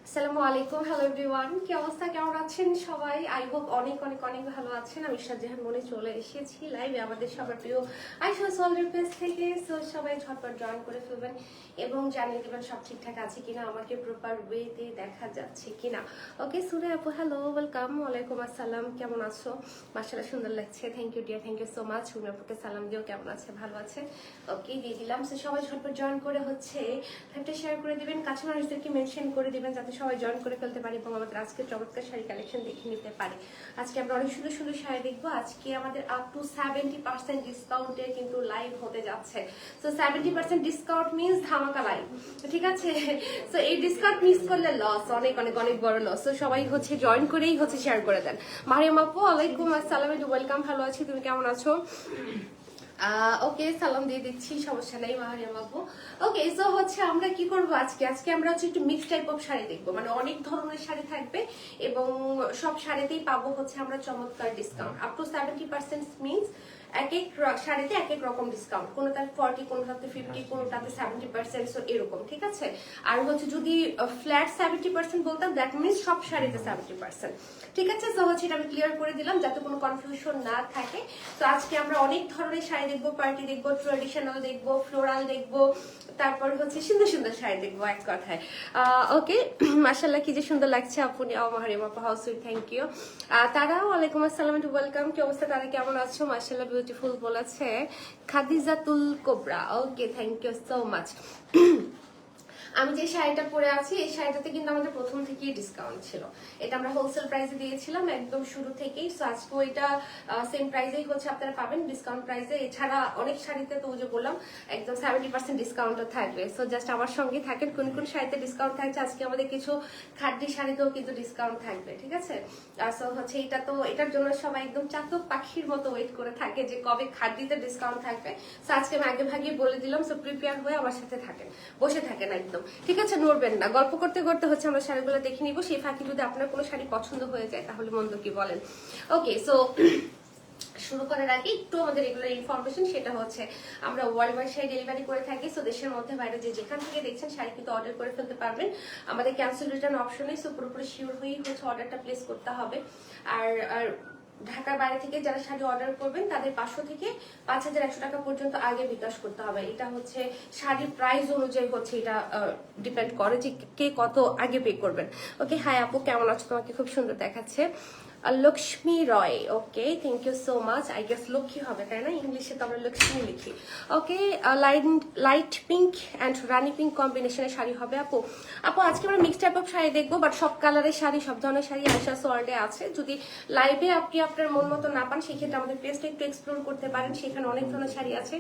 আসসালামু আলাইকুম, hello everyone. কি অবস্থা, কেমন আছেন সবাই? আই হোপ অনেক অনেক অনেক ভালো আছেন। আমি শাহজাহান মনে চলে এসেছি লাইভে আমাদের সবার প্রিয় আয়শা সোয়ালের পেজ থেকে। সো সবাই ঝটপট জয়েন করে ফেলবেন এবং জানিয়ে দেবেন সব ঠিকঠাক আছে কিনা, আমাকে প্রপার ওয়েতে দেখা যাচ্ছে কিনা। ওকে সুরে আপু, হ্যালো, ওয়েলকাম। ওয়ালাইকুম আসসালাম, কেমন আছো? মাশাআল্লাহ সুন্দর লাগছে, thank you dear, thank you so much. Sumi আপুকে সালাম দিও, কেমন আছে, ভালো আছে? ওকে দিয়ে দিলাম। সো সবাই ঝটপট জয়েন করে হচ্ছে লাইভটা শেয়ার করে দিবেন, কাছে মানুষদেরকে মেনশন করে দিবেন যাতে সবাই জয়েন করে ফেলতে পারে এবং আমাদের আজকে চমৎকার শাড়ি কালেকশন দেখে নিতে পারে। আজকে আমরা অনেক সুন্দর সুন্দর শাড়ি দেখবো। আজকে আমাদের আপ টু 70% ডিসকাউন্টে কিন্তু লাইভ হতে যাচ্ছে। সো 70% ডিসকাউন্ট মিন্স ধামাকা লাইভ, ঠিক আছে? সো এই ডিসকাউন্ট মিস করলে লস, অনেক অনেক অনেক বড় লস। তো সবাই হচ্ছে জয়েন করেই হচ্ছে শেয়ার করে দেন। মারিয়াম আপু, ওয়ালাইকুম আসসালাম, ওয়েলকাম, ভালো আছি, তুমি কেমন আছো? ওকে, সালাম দিয়ে দিচ্ছি, সমস্যা নেই মাহারিয়া বাবু। ওকে, সো হচ্ছে আমরা কি করবো আজকে আমরা হচ্ছে একটু মিক্স টাইপ অফ শাড়ি দেখবো, মানে অনেক ধরনের শাড়ি থাকবে এবং সব শাড়িতেই পাবো হচ্ছে আমরা চমৎকার ডিসকাউন্ট আপ টু 70% মিনস এক এক শাড়িতে এক এক রকম ডিসকাউন্ট, কোনোটাতে 40, কোনোটাতে 50, কোনোটাতে 70%, সো এরকম, ঠিক আছে? আর হচ্ছে যদি ফ্ল্যাট 70% বলতাম, দ্যাট মিনস সব শাড়িতে 70%, ঠিক আছে? সো হচ্ছে এটা আমি ক্লিয়ার করে দিলাম যাতে কোনো কনফিউশন না থাকে। তো আজকে আমরা অনেক ধরনের শাড়ি দেখবো, পার্টি দেখবো, ট্রেডিশনাল দেখবো, ফ্লোরাল দেখবো, তারপর হচ্ছে সুন্দর সুন্দর শাড়ি দেখবো এক কথায়। ওকে, মাশাআল্লাহ কি যে সুন্দর লাগছে আপনি, মাহারিম আপু, হাউ সুইট, থ্যাংক ইউ। তারা, ওয়ালাইকুম আসসালাম, ওয়েলকাম। কি অবস্থা, তারা কেমন আছো? মাশাআল্লাহ বিউটিফুল বলেছে Khadijatul Kobra. Okay, thank you so much. আমি যে শাড়িটা পরে আছি এই শাড়িটাতে কিন্তু আমাদের প্রথম থেকেই ডিসকাউন্ট ছিল। এটা আমরা হোলসেল প্রাইসে দিয়েছিলাম একদম শুরু থেকেই। সো আজকে এটা সেম প্রাইসেই হচ্ছে আপনারা পাবেন, ডিসকাউন্ট প্রাইসে। এছাড়া অনেক শাড়িতে তো যে বললাম একদম 70% ডিসকাউন্টও থাকবে। সো জাস্ট আমার সঙ্গে থাকেন, কোন কোন শাড়িতে ডিসকাউন্ট থাকছে। আজকে আমাদের কিছু খাদ্য শাড়িতেও কিন্তু ডিসকাউন্ট থাকবে, ঠিক আছে? সো হচ্ছে এটা তো এটার জন্য সবাই একদম চাতক পাখির মতো ওয়েট করে থাকে যে কবে খাদ্যতে ডিসকাউন্ট থাকবে। সো আজকে আমি আগে ভাগে বলে দিলাম। সো প্রিপেয়ার হয়ে আমার সাথে থাকেন, বসে থাকেন একদম, ঠিক আছে? নড়বেন না। গল্প করতে করতে হচ্ছে আমরা শাড়িগুলো দেখে নিব। সেই ফাঁকে যদি আপনার কোনো শাড়ি পছন্দ হয়ে যায় তাহলে মন্দ কি বলেন? ওকে, সো শুরু করার আগে একটু আমাদের রেগুলার ইনফরমেশন, সেটা হচ্ছে আমরা ওয়ার্ল্ড ওয়াইড শাড়ি ডেলিভারি করে থাকি। সো দেশের মধ্যে বাইরে যে যেখান থেকে দেখছেন শাড়ি কিন্তু অর্ডার করে ফেলতে পারবেন। আমাদের ক্যান্সেল রিটার্ন অপশন নেই। সো পুরোপুরি শিওর হয়েই হচ্ছে অর্ডারটা প্লেস করতে হবে। আর ঢাকার বাইরে থেকে যারা শাড়ি অর্ডার করবেন তাদের 500 থেকে 5100 টাকা পর্যন্ত আগে বিকাশ করতে হবে। এটা হচ্ছে শাড়ির প্রাইস অনুযায়ী হচ্ছে এটা ডিপেন্ড করে যে কে কত আগে পে করবেন। ওকে, হাই আপু, কেমন আছো? তোমাকে খুব সুন্দর দেখাচ্ছে। Lakshmi Roy, okay, thank you so much. I guess Lakshmi হবে, তাই না? ইংলিশে তো আমরা লক্ষ্মী লিখি। Okay, light pink and rani pink কম্বিনেশনের শাড়ি হবে আপু। আপু আজকে আমরা মিক্স টাইপ অফ শাড়ি দেখবো, বাট সব কালারের শাড়ি, সব ধরনের শাড়ি আয়শা সোয়ার্ল্ডে আছে। যদি লাইভে আপনি আপনার মন মতো না পান সেক্ষেত্রে আমাদের পেজটা একটু এক্সপ্লোর করতে পারেন, সেখানে অনেক ধরনের শাড়ি আছে,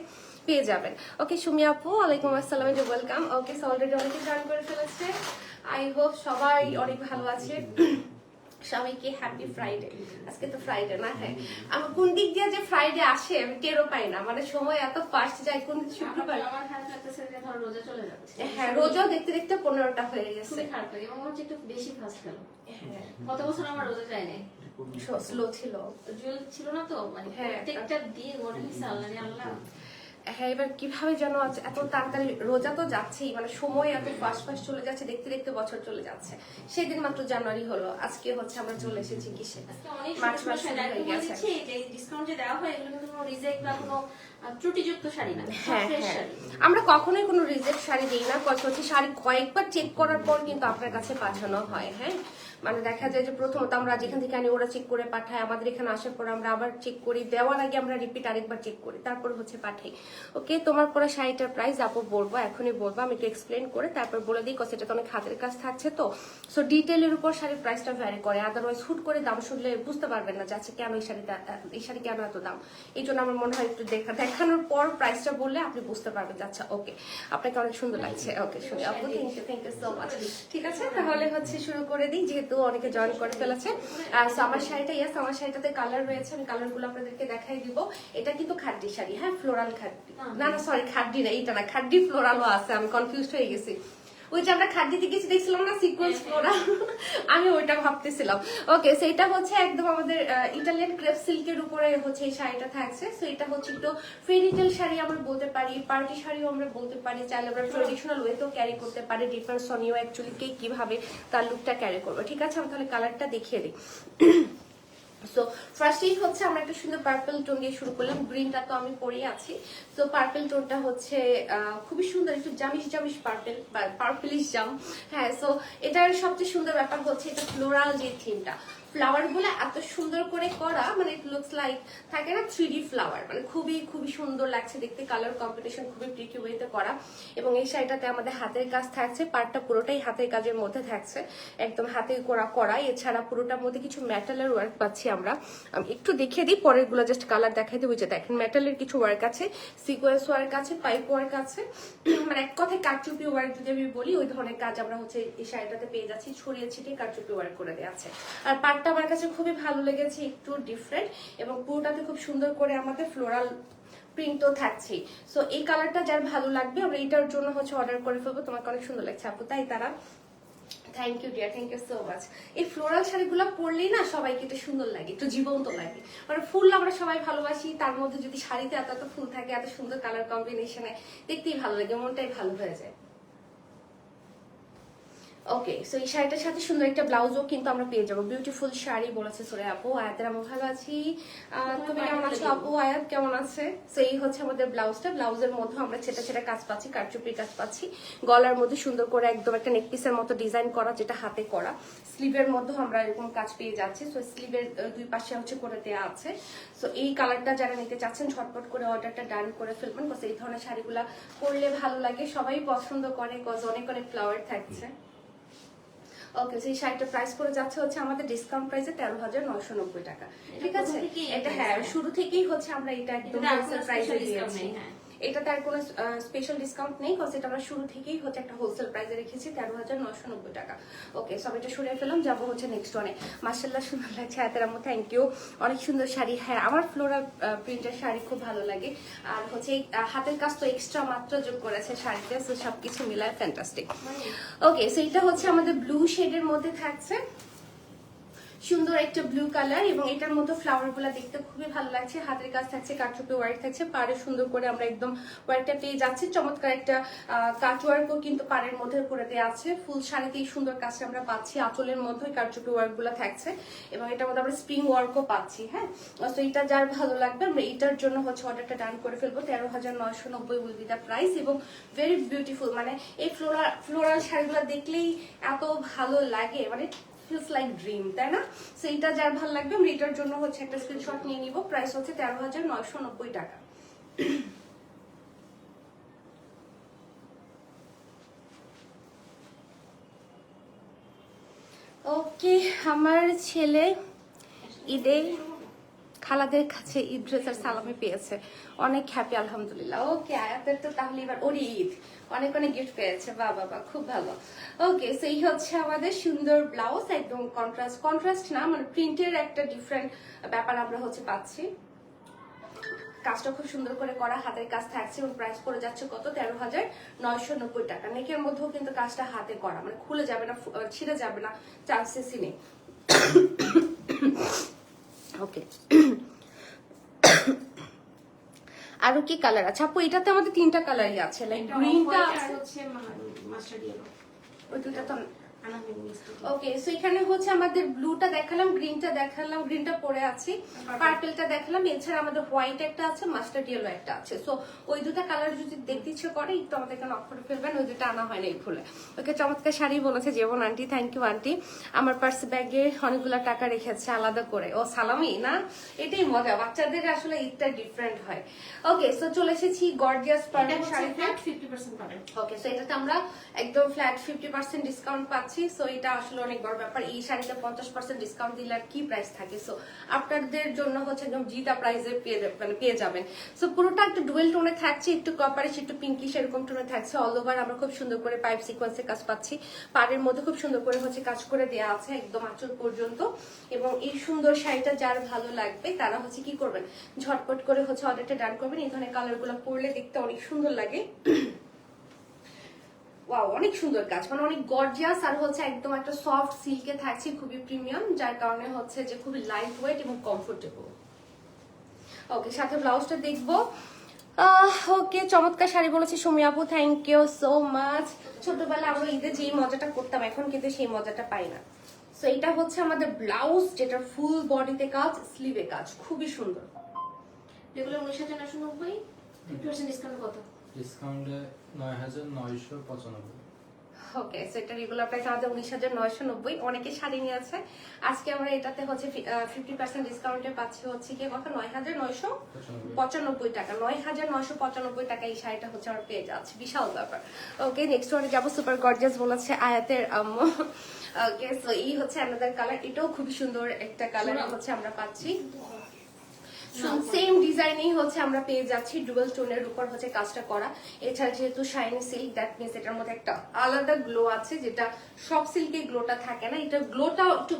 পেয়ে যাবেন। ওকে, সুমি আপু, ওয়ালাইকুম আসসালাম, ওয়েলকাম। ওকে, সো অলরেডি অনেকে জয়েন করে ফেলেছে। আই হোপ সবাই অনেক ভালো আছে। সবাইকে হ্যাপি ফ্রাইডে। আজকে তো ফ্রাইডে না? হ্যাঁ, আমি কোন দিক দিয়ে যে ফ্রাইডে আসে আমি টেরও পাই না, মানে সময় এত ফাস্ট যায়। কোন শুক্রবার, হ্যাঁ, রোজাও দেখতে দেখতে 15টা হয়ে গেছে। একটু বেশি ফাস্ট গেল। কত বছর আমার রোজা যায় নাই, স্লো ছিল, জুয়েল ছিল না তো, মানে প্রত্যেকটা দিন মনে হচ্ছে আল্লাহ আল্লাহ। হ্যাঁ, এবার কিভাবে যেন এত তাড়াতাড়ি রোজা তো যাচ্ছেই, মানে সময় এত ফাস্ট ফাস্ট চলে যাচ্ছে, দেখতে দেখতে বছর চলে যাচ্ছে। সেদিন মাত্র জানুয়ারি হলো, আজকে হচ্ছে আমরা চলে এসেছি কিসে, মার্চ মাস হয়ে গেছে। ডিসকাউন্ট যে দেওয়া হয় এগুলো কিন্তু কোনো রিজেক্ট বা কোনো ত্রুটিযুক্ত শাড়ি না। হ্যাঁ হ্যাঁ, আমরা কখনোই কোনো রিজেক্ট শাড়ি দিই না। হচ্ছে শাড়ি কয়েকবার চেক করার পর কিন্তু আপনার কাছে পাঠানো হয়। হ্যাঁ, মানে দেখা যায় যে প্রথমত আমরা যেখান থেকে আনি ওরা চেক করে পাঠায়, আমাদের এখানে আসার পর আমরা আবার চেক করি, দেওয়ার আগে আমরা রিপিট আরেকবার চেক করি, তারপর হচ্ছে পাঠাই। ওকে, তোমার পরে শাড়িটার প্রাইস আপু বলবো, এখনই বলবো, আমি একটু এক্সপ্লেন করে তারপর বলে দিই, কজ এটা তো অনেক হাতের কাজ থাকছে তো। সো ডিটেলের উপর শাড়ির প্রাইসটা ভ্যারি করে, আদারওয়াইজ হুট করে দাম শুনলে বুঝতে পারবেন না যে আচ্ছা কেন এই শাড়ি কেন এত দাম। এই জন্য আমার মনে হয় একটু দেখানোর পর প্রাইসটা বললে আপনি বুঝতে পারবেন যে আচ্ছা ওকে আপনাকে অনেক সুন্দর লাগছে। ওকে, শুনি আপু, থ্যাংক ইউ সো মাচ। ঠিক আছে, তাহলে হচ্ছে শুরু করে দিই, যেহেতু অনেকে জয়েন করে ফেলেছে। সো আমার শাড়িটা, ইয়েস, আমার শাড়িটাতে কালার রয়েছে, আমি কালারগুলো আপনাদেরকে দেখাই দিব। এটা কিন্তু খাড্ডি শাড়ি, হ্যাঁ, ফ্লোরাল খাড্ডি, না না সরি, খাড্ডি না, এইটা না, খাড্ডি ফ্লোরালও আছে, আমি কনফিউজড হয়ে গেছি। ওই যে আমরা খাদ্য দিতে গেছি দেখছিলাম না সিকোয়েন্স ফ্লোরাল, আমি ওইটা ভাবতেছিলাম। ওকে, সো এটা হচ্ছে একদম আমাদের ইটালিয়ান ক্রেপ সিল্কের উপরে হচ্ছে এই শাড়িটা থাকছে। সো এটা হচ্ছে একটু ফেরিটেল শাড়ি আমরা বলতে পারি, পার্টি শাড়িও আমরা বলতে পারি, চাইলে আমরা ট্রেডিশনাল ওয়েতেও ক্যারি করতে পারি। ডিফারেন্স অন ইউ অ্যাকচুয়ালি কে কিভাবে তার লুকটা ক্যারি করবো। ঠিক আছে, আমি তাহলে কালারটা দেখিয়ে দিই। সো ফার্স্টেই হচ্ছে আমরা একটা সুন্দর পার্পল টোন দিয়ে শুরু করলাম। গ্রিনটা তো আমি পরেই আছি। সো পার্পল টোনটা হচ্ছে খুবই সুন্দর, একটু জামিশ জামিশ পার্পল, পার্পলিশ জাম। হ্যাঁ, সো এটার সবচেয়ে সুন্দর ব্যাপার হচ্ছে এটা ফ্লোরাল যে থিমটা, ফ্লাওয়ার গুলো এত সুন্দর করে করা, মানে ইট লুকস লাইক থাকে না 3D ফ্লাওয়ার, মানে খুবই খুবই সুন্দর লাগছে দেখতে। কালার কম্বিনেশন খুবই প্রিটি ওয়েতে করা। এবং এই শাড়িটাতে আমাদের হাতের কাজ থাকছে, পার্টটা পুরোটাই হাতের কাজের মধ্যে থাকছে, একদম হাতে করা। এছাড়া পুরোটার মধ্যে কিছু মেটালের ওয়ার্ক পাচ্ছি আমরা। আমি একটু দেখিয়ে দিই, পরের গুলো জাস্ট কালার দেখাই দেবো। যে দেখেন মেটালের কিছু ওয়ার্ক আছে, সিকোয়েন্স ওয়ার্ক আছে, পাইপ ওয়ার্ক আছে, মানে এক কথায় কারচুপি ওয়ার্ক যদি আমি বলি, ওই ধরনের কাজ আমরা হচ্ছে এই শাড়িটাতে পেয়ে যাচ্ছি। ছড়িয়ে ছিটিয়ে কারচুপি ওয়ার্ক করে দেওয়া আছে। আর পার্টটা আমার কাছে খুবই ভালো লেগেছে, একটু ডিফারেন্ট, এবং পুরোটাতে খুব সুন্দর করে আমাদের ফ্লোরাল প্রিন্টও থাকছে। সো এই কালারটা যার ভালো লাগবে আমরা এটার জন্য হচ্ছে অর্ডার করে ফেলবো। তোমাকে অনেক সুন্দর লাগছে আপু, তাই তারা thank you dear, thank you so much. এই ফ্লোরাল শাড়িগুলো পরলেই না সবাইকে একটু সুন্দর লাগে, একটু জীবন্ত লাগে। মানে ফুল আমরা সবাই ভালোবাসি, তার মধ্যে যদি শাড়িতে এত এত ফুল থাকে, এত সুন্দর কালার কম্বিনেশনে, দেখতেই ভালো লাগে, মনটাই ভালো হয়ে যায়। ওকে, সো এই শাড়িটার সাথে সুন্দর একটা ব্লাউজও কিন্তু আমরা পেয়ে যাবো। বিউটিফুল শাড়ি বলেছে সোরে আপু। আয়াতের আমি ভালো আছি, তুমি কেমন আছো আপু? আয়াত কেমন আছে? সো এই হচ্ছে আমাদের ব্লাউজটা। ব্লাউজের মধ্যে আমরা ছেটা ছেটা কাজ পাচ্ছি, কারচুপির কাজ পাচ্ছি। গলার মধ্যে সুন্দর করে একদম একটা নেক পিসের মতো ডিজাইন করা, যেটা হাতে করা। স্লিভের মধ্যে আমরা এরকম কাজ পেয়ে যাচ্ছি। সো স্লিভের দুই পাশে হচ্ছে করে দেওয়া আছে। সো এই কালারটা যারা নিতে চাচ্ছেন ঝটপট করে অর্ডারটা ডান করে ফেলবেন। বিকজ এই ধরনের শাড়িগুলা পরলে ভালো লাগে, সবাই পছন্দ করে, বিকজ অনেক অনেক ফ্লাওয়ার থাকছে। ওকে, সেই শাড়িটার প্রাইস পড়ে যাচ্ছে হচ্ছে আমাদের ডিসকাউন্ট প্রাইসে 13,990 টাকা। ঠিক আছে, এটা হ্যাঁ শুরু থেকেই হচ্ছে আমরা এটা একদম হোলসেল প্রাইসে দিয়েছি। এটাতে আর কোনো স্পেশাল ডিসকাউন্ট নেই, কজ এটা আমরা শুরু থেকেই হচ্ছে একটা হোলসেল প্রাইসে রেখেছি 13,990 টাকা। ওকে, সব এটা সরিয়ে ফেলাম, যাবো হচ্ছে নেক্সট ওয়ানে। মাশাআল্লাহ সুন্দর লাগছে হাতের আম্মু, থ্যাংক ইউ, অনেক সুন্দর শাড়ি। হ্যাঁ, আমার ফ্লোরাল প্রিন্টের শাড়ি খুব ভালো লাগে। আর হচ্ছে হাতের কাজ তো এক্সট্রা মাত্র যোগ করেছে শাড়িতে, সো সবকিছু মিলায় ফ্যান্টাস্টিক। ওকে, সো এটা হচ্ছে আমাদের ব্লু শেডের মধ্যে থাকছে, সুন্দর একটা ব্লু কালার, এবং এটার মতো ফ্লাওয়ার গুলা দেখতে খুবই ভালো লাগছে। হাতের কাজ থাকছে, কাটচুপি ওয়ার্ক থাকছে, পাড়ে সুন্দর করে আমরা একদম ওয়ার্কটা পেয়ে যাচ্ছি। চমৎকার একটা কাট ওয়ার্কও কিন্তু পাড়ের মধ্যে করে দেওয়া আছে। ফুল শাড়িতেই সুন্দর কাজটা আমরা পাচ্ছি, আঁচলের মধ্যে কাটচুপি ওয়ার্ক গুলা থাকছে, এবং এটার মধ্যে আমরা স্প্রিং ওয়ার্কও পাচ্ছি। হ্যাঁ, তো এটা যার ভালো লাগবে আমরা এটার জন্য হচ্ছে অর্ডারটা ডান করে ফেলবো। 13,990 উইল বি দ্য প্রাইস, এবং ভেরি বিউটিফুল। মানে এই ফ্লোরাল শাড়িগুলো দেখলেই এত ভালো লাগে, মানে feels like dream, তাই না? সো এটা যার ভালো লাগবে আমরা এটার জন্য হচ্ছে একটা স্ক্রিনশট নিয়ে নিব। প্রাইস হচ্ছে 13,990 টাকা। ওকে, আমার ছেলে ঈদে খালাদের কাছে ঈদ ড্রেস আর সালামি পেয়েছে, অনেক হ্যাপি আলহামদুলিল্লাহ। ওকে, আয়াতের তো তাহলে এবার ওরই ঈদ, অনেক অনেক গিফট পেয়েছে, বাহ বাবা খুব ভালো। ওকে, সো এই হচ্ছে আমাদের সুন্দর ব্লাউজ, একদম কন্ট্রাস্ট না, মানে প্রিন্টের একটা ডিফারেন্ট ব্যাপার আমরা হচ্ছে পাচ্ছি। কাজটা খুব সুন্দর করে করা, হাতের কাজ থাকছে, এবং প্রাইস পড়ে যাচ্ছে কত? 13,990 টাকা। নেকের মধ্যেও কিন্তু কাজটা হাতে করা, মানে খুলে যাবে না, ছিঁড়ে যাবে না, চান্সেসই নেই। ওকে, আরো কি কালার আছে আপু? এটাতে আমাদের 3টা কালারই আছে, লাইক গ্রিনটা আছে, মাস্টার্ড ইয়েলো, ওই দুটো তো। ওকে, সো এখানে হচ্ছে আমাদের ব্লুটা দেখালাম, গ্রিনটা দেখালাম, গ্রিনটা পরে আছি, পার্পলটা দেখালাম, এছাড়া আমাদের হোয়াইট একটা আছে, মাস্টার্ড ইয়েলো একটা আছে। সো ওই দুটো কালার যদি দেখতে ইচ্ছে করে একটু আমাদেরকে নক করে ফেলবেন, ওই দুটো আনা হয় না এই ভুলে। ওকে, চমৎকার শাড়ি বলেছে যেমন আন্টি, থ্যাংক ইউ আন্টি। আমার পার্স ব্যাগে অনেকগুলো টাকা রেখেছে আলাদা করে। ও সালামি না, এটাই মজা, বাচ্চাদের আসলে ঈদটা ডিফারেন্ট হয়। ওকে, সো চলে এসেছি গর্জিয়াস পার্পল শাড়িতে 50% পাবেন। ওকে, সো এটাতে আমরা একদম ফ্ল্যাট 50% ডিসকাউন্ট পাচ্ছি। সো এটা আসলে অনেক বড় ব্যাপার। এই শাড়িতে 50% ডিসকাউন্ট দিলে আর কি প্রাইস থাকে। সো আপনাদের জন্য হচ্ছে একদম জিতা প্রাইসে পেয়ে যাবেন। সো পুরোটা একটু ডুয়েল টোনে থাকছে, একটু কপারিশ, একটু পিঙ্কিশ এরকম টোনে থাকছে। অল ওভার আমরা খুব সুন্দর করে পাইপ সিকোয়েন্সের কাজ পাচ্ছি, পাড়ের মধ্যে খুব সুন্দর করে হচ্ছে কাজ করে দেওয়া আছে একদম আঁচল পর্যন্ত। এবং এই সুন্দর শাড়িটা যার ভালো লাগবে তারা হচ্ছে কি করবেন, ঝটপট করে হচ্ছে অর্ডারটা ডান করবেন। এই ধরনের কালার গুলো পরলে দেখতে অনেক সুন্দর লাগে। ওয়াও, অনেক সুন্দর কাজ, মানে অনেক গর্জিয়াস, আর হচ্ছে একদম একটা সফট সিল্কে থাকছে, খুবই প্রিমিয়াম, যার কারণে হচ্ছে যে খুবই লাইট ওয়েট এবং কমফোর্টেবল। ওকে, সাথে ব্লাউজটা দেখবো। ওকে, চমৎকার শাড়ি বলেছে সুমি আপু, থ্যাংক ইউ সো মাচ। ছোটবেলায় আমরা ঈদে যেই মজাটা করতাম এখন কিন্তু সেই মজাটা পাই না। সো এটা হচ্ছে আমাদের ব্লাউজ, যেটা ফুল বডিতে কাজ, স্লিভে কাজ, খুবই সুন্দর। যেগুলো 19,990, 50% ডিসকাউন্ট কত? ডিসকাউন্টে 9,995। ওকে, সো এটা রেগুলার প্রাইস আমাদের 19,990। অনেকে শাড়ি নিয়ে আছে, আজকে আমরা এটাতে হচ্ছে 50% ডিসকাউন্টে পাচ্ছি হচ্ছে কি কত, 9,995 টাকা। 9,995 টাকা এই শাড়িটা হচ্ছে আমরা পেয়ে যাচ্ছি, বিশাল ব্যাপার। ওকে, নেক্সট ওয়ানে যাবো। সুপার গর্জিয়াস বলেছে আয়াতের আম্মু। ওকে, সো এই হচ্ছে অ্যানাদার কালার, এটাও খুবই সুন্দর একটা কালার হচ্ছে আমরা পাচ্ছি। সেম ডিজাইনেই হচ্ছে আমরা পেয়ে যাচ্ছি, ডুয়াল টোনের উপর হচ্ছে কাজটা করা। এছাড়া যেহেতু শাইনি সিল্ক, দ্যাট মিনস এটার মধ্যে একটা আলাদা গ্লো আছে, যেটা সব সিল্কে গ্লোটা থাকে না। এটা গ্লোটা একটু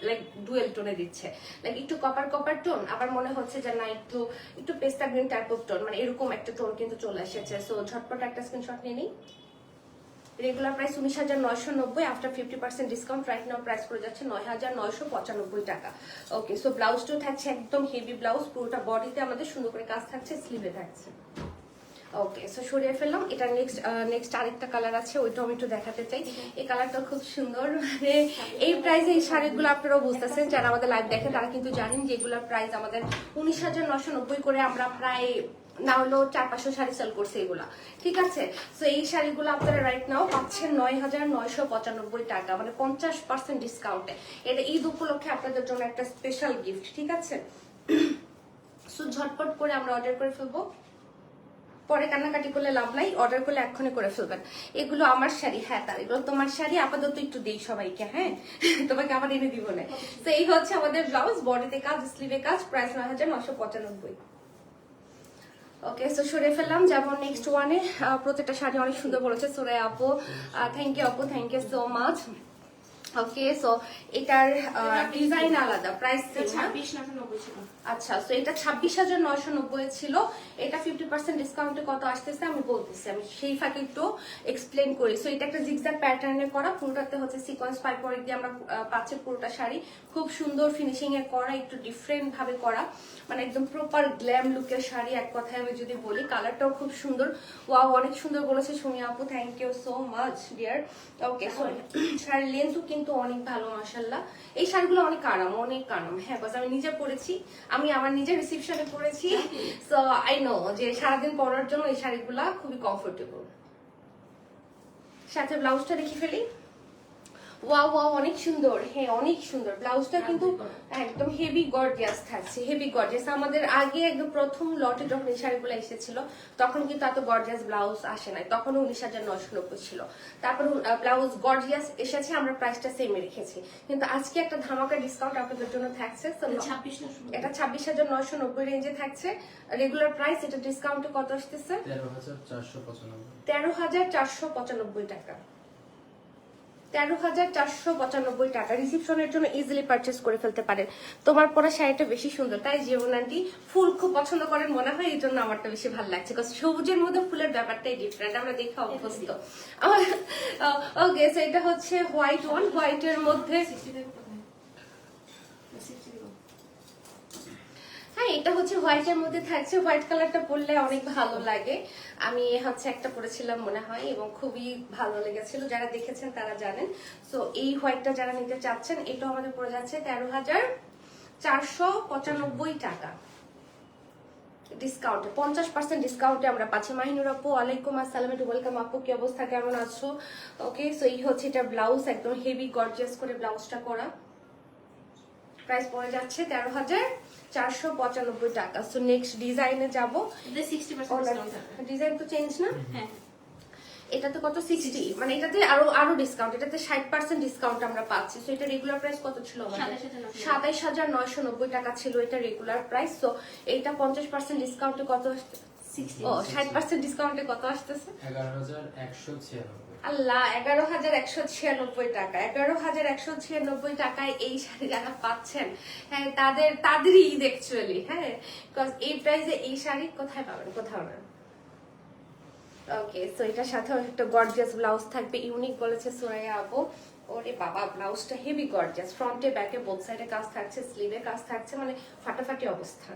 লাইক ডুয়েল টোনে দিচ্ছে, লাইক একটু কপার কপার টোন, আবার মনে হচ্ছে যে না একটু একটু পেস্তা গ্রিন টাইপ অফ টোন, মানে এরকম একটা টোন কিন্তু চলে এসেছে। সো ঝটপট একটা স্ক্রিনশট নিয়ে নিই। Regular price 19,990, after 50% discount right now price করে যাচ্ছে 9,995 টাকা। ওকে, সো ব্লাউজটাও থাকছে একদম হেভি ব্লাউজ, পুরোটা বডিতে আমাদের সুন্দর করে কাজ থাকছে, স্লিভে থাকছে। ওকে, সো সরিয়ে ফেললাম। এটা নেক্সট আরেকটা কালার আছে, ওইটা আমি একটু দেখাতে চাই। এই কালারটা খুব সুন্দর, মানে এই প্রাইসে এই শাড়িগুলো আপনারাও বুঝতেছেন, যারা আমাদের লাইভ দেখেন তারা কিন্তু জানেন যে এগুলোর প্রাইস আমাদের 19,990 করে আমরা প্রায় না হলেও 400-500 শাড়ি সেল করছে এগুলা, ঠিক আছে। তো এই শাড়িগুলো আপনারা রাইট নাও পাচ্ছেন 9,995 টাকা, মানে 50% ডিসকাউন্টে। এটা ঈদ উপলক্ষে আপনাদের জন্য একটা স্পেশাল গিফট, ঠিক আছে। সো ঝটপট করে আমরা অর্ডার করে ফেলবো, পরে কান্নাকাটি করলে লাভ নাই, অর্ডার করলে এক্ষুনি করে ফেলবেন। এগুলো আমার শাড়ি, হ্যাঁ তার এগুলো তোমার শাড়ি, আপাতত একটু দিই সবাইকে, হ্যাঁ তোমাকে আবার এনে দিব না। তো এই হচ্ছে আমাদের ব্লাউজ, বডিতে কাজ, স্লিভে কাজ, প্রাইস 9,995। ওকে, সো সরিয়ে ফেললাম। যেমন নেক্সট ওয়ানে প্রত্যেকটা শাড়ি অনেক সুন্দর বলেছে সোরাই আপু, থ্যাংক ইউ আপু, thank you so much. Okay, so এটার ডিজাইন আলাদা, প্রাইস 26,990 ছিল। আচ্ছা, সো এটা 26,990 ছিল। এটা 50% ডিসকাউন্টে কত আসতেছে আমি বলতেছি, আমি সেই ফাঁকে একটু এক্সপ্লেন করি। সো এটা একটা জিগজ্যাগ প্যাটার্নে করা, পুরোটাতে হচ্ছে সিকোয়েন্স পাইপ ওয়ার্ক দিয়ে আমরা পাচ্ছি পুরোটা শাড়ি, খুব সুন্দর ফিনিশিং এর করা, একটু ডিফারেন্ট ভাবে করা, মানে একদম প্রপার গ্ল্যাম লুকের শাড়ি এক কথায় আমি যদি বলি। কালারটাও খুব সুন্দর, ওয়াও অনেক সুন্দর বলেছে সুমি আপু, thank you so much dear. Okay, so শাড়ির লেন্থও কিন্তু অনেক ভালো মাশাআল্লাহ। এই শাড়িগুলো অনেক আরাম, অনেক আরাম, হ্যাঁ বাস আমি নিজে পরেছি, আমি আমার নিজের রিসেপশনে পরেছি। সো আই নো যে সারাদিন পরার জন্য এই শাড়িগুলা খুবই কমফোর্টেবল। সাথে ব্লাউজটা দেখি ফেলি, ওয়াও ওয়াও অনেক সুন্দর, হ্যাঁ অনেক সুন্দর। ব্লাউজটা কিন্তু একদম হেভি গর্জিয়াস থাকছে, হেভি গর্জিয়াস। আমাদের আগে একদম প্রথম লটে যখন এই শাড়িগুলো এসেছিল তখন কিন্তু এত গর্জিয়াস ব্লাউজ আসে নাই, তখন 19,990 ছিল। তারপর ব্লাউজ গর্জিয়াস এসেছে, আমরা প্রাইসটা সেমে রেখেছি, কিন্তু আজকে একটা ধামাকা ডিসকাউন্ট আপনাদের জন্য থাকছে। এটা 26,990 রেঞ্জে থাকছে রেগুলার প্রাইস, এটা ডিসকাউন্টে কত আসতেছে? 13,495 টাকা। 13,495 টাকা রিসেপশনের জন্য ইজিলি পারচেজ করে ফেলতে পারেন। তোমার পরা শাড়িটা বেশি সুন্দর, তাই জীবন আন্টি ফুল খুব পছন্দ করেন মনে হয়, এই জন্য আমারটা বেশি ভালো লাগছে, কারণ সবুজের মধ্যে ফুলের ব্যাপারটাই ডিফারেন্ট, আমরা দেখে অভ্যস্ত। ওকে, সো এটা হচ্ছে হোয়াইট ওয়ান, হোয়াইটের মধ্যে, হ্যাঁ এটা হচ্ছে হোয়াইটের মধ্যে থাকছে। হোয়াইট কালারটা পরলে অনেক ভালো লাগে, আমি হচ্ছে একটা পরেছিলাম মনে হয় এবং খুবই ভালো লেগেছিল, যারা দেখেছেন তারা জানেন। সো এই হোয়াইটটা যারা নিতে চাচ্ছেন, এটা আমাদের পড়ে যাচ্ছে 13,495 টাকা ডিসকাউন্টে, 50% ডিসকাউন্টে আমরা পাচ্ছি। মাহিনুর আপু ওয়ালাইকুম আসসালাম, ওয়েলকাম আপু, কি অবস্থা, কেমন আছো? ওকে, সো এই হচ্ছে এটা ব্লাউজ, একদম হেভি গর্জিয়াস করে ব্লাউজটা করা, প্রাইস পড়ে যাচ্ছে 13,495 টাকা। সো নেক্সট ডিজাইনে যাবো, ডিজাইন তো চেঞ্জ না, হ্যাঁ এটাতে কত 60, মানে এটাতে আরো ডিসকাউন্ট, এটাতে 60% ডিসকাউন্ট আমরা পাচ্ছি। সো এটা রেগুলার প্রাইস কত ছিল আমাদের? 27,990 টাকা ছিল এটা রেগুলার প্রাইস। সো এইটা 50% ডিসকাউন্টে কত আসছে? 60% ডিসকাউন্টে কত আসতেছে? 11,196। আল্লাহ, 11,196 টাকা। 11,196 টাকায় এই শাড়ি যারা পাচ্ছেন, হ্যাঁ তাদেরই ঈদ অ্যাকচুয়ালি, হ্যাঁ, বিকজ এই প্রাইসে এই শাড়ি কোথায় পাবেন? কোথাও না। ওকে, সো এটার সাথে একটা গর্জিয়াস ব্লাউজ থাকবে, ইউনিক বলেছে সুরাইয়া আপু। ওরে বাবা, ব্লাউজটা হেভি গর্জিয়াস, ফ্রন্টে ব্যাকে বোথ সাইডে কাজ থাকছে, স্লিভে কাজ থাকছে, মানে ফাটাফাটি অবস্থা।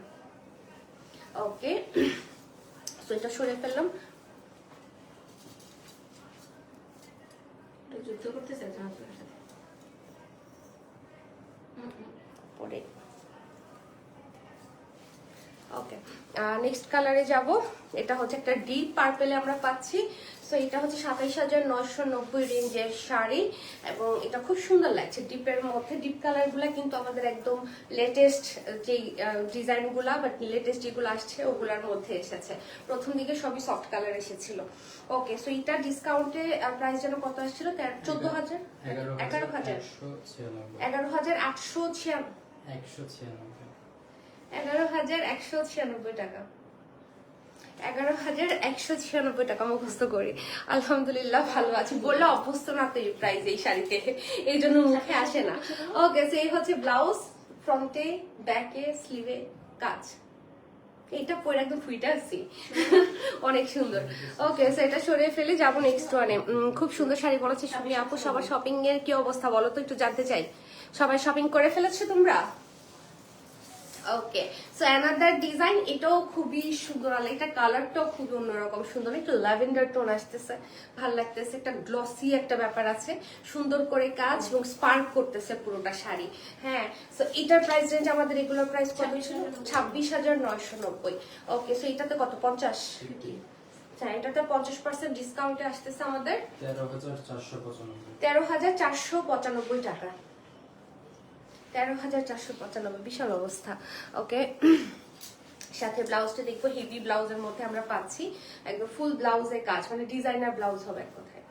ওকে, সো এটা সরে ফেললাম। যুদ্ধ করতেছে তোমার সাথে। পরে ওকে, নেক্সট কালারে যাব। এটা হচ্ছে একটা ডিপ পার্পেলে আমরা পাচ্ছি। সো এটা হচ্ছে ২৭,৯৯০ রেঞ্জের শাড়ি এবং এটা খুব সুন্দর লাগছে ডিপের মধ্যে। ডিপ কালারগুলো কিন্তু আমাদের একদম লেটেস্ট যেই ডিজাইনগুলা বা লেটেস্ট যেগুলো আসছে ওগুলোর মধ্যে এসেছে। প্রথম দিকে সবই সফট কালার এসেছিল। ওকে, সো এটা ডিসকাউন্টে প্রাইস যেন কত আসছিল? ১৪,০০০ ১১,০০০ ১১,৮৯৬ ১১,১৯৬ টাকা। ১১,১৯৬ টাকা মুখস্থ করি। আলহামদুলিল্লাহ ভালো আছি, বললে অভ্যস্ত না তো এই প্রাইস এই শাড়িতে, এই জন্য মুখে আসে না। ওকে, সো এই হচ্ছে ব্লাউজ, ফ্রন্টে ব্যাকে স্লিভে কাজ। এটা পরে একদম ফুইটা আসছি, অনেক সুন্দর। ওকে, সো এটা সরিয়ে ফেলে যাবো নেক্সট ওয়ানে। খুব সুন্দর শাড়ি বলেছে সুমি আপু। সবার শপিং এর কি অবস্থা বলো তো, একটু জানতে চাই। সবাই শপিং করে ফেলেছো তোমরা? ওকে, সো অ্যানাদার ডিজাইন, এটাও খুবই সুন্দর, আর এটা কালারটাও খুবই অন্যরকম সুন্দর, একটু ল্যাভেন্ডার টোন আসতেছে, ভাল লাগতেছে, একটা গ্লসি একটা ব্যাপার আছে, সুন্দর করে কাজ এবং স্পার্ক করতেছে পুরোটা শাড়ি। হ্যাঁ, সো এটার প্রাইস রেঞ্জ আমাদের রেগুলার প্রাইস কত ছিল? ২৬,৯৯০। ওকে, সো এটাতে কত? ৫০? হ্যাঁ, এটাতে ৫০% ডিসকাউন্টে আসতেছে আমাদের ১৩,৪৯৫ টাকা। ১৩,৪৯৫, বিশাল অবস্থা। ওকে, সাথে ব্লাউজটা দেখবো, হেভি ব্লাউজের মধ্যে আমরা পাচ্ছি, একদম ফুল ব্লাউজের কাজ, মানে ডিজাইনার ব্লাউজ হবে এক কথায়।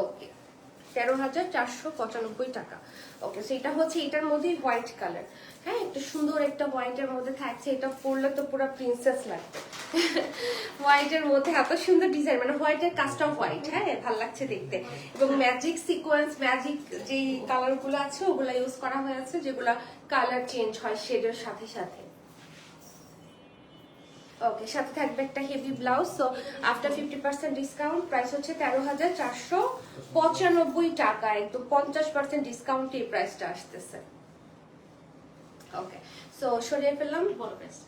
ওকে, ১৩,৪৯৫ টাকা। ওকে, সো এটা হচ্ছে এটার মধ্যে হোয়াইট কালার। হ্যাঁ, একটা সুন্দর একটা হোয়াইটের মধ্যে থাকছে, এটা পরলে তো পুরো প্রিন্সেস লাগবে। হোয়াইটের মধ্যে এত সুন্দর ডিজাইন, মানে হোয়াইটের কাজটাও হোয়াইট, হ্যাঁ ভালো লাগছে দেখতে। এবং ম্যাজিক সিকোয়েন্স, ম্যাজিক যেই কালার গুলো আছে ওগুলা ইউজ করা হয়েছে, যেগুলা কালার চেঞ্জ হয় শেডের সাথে সাথে। ওকে, সাথে থাকবে একটা heavy blouse. So after 50% discount price হচ্ছে ১৩,৪৯৫ টাকা, একদম ৫০% ডিসকাউন্টে এই প্রাইসটা আসতেছে। ওকে, সো সরিয়ে ফেললাম, বড় প্রাইস।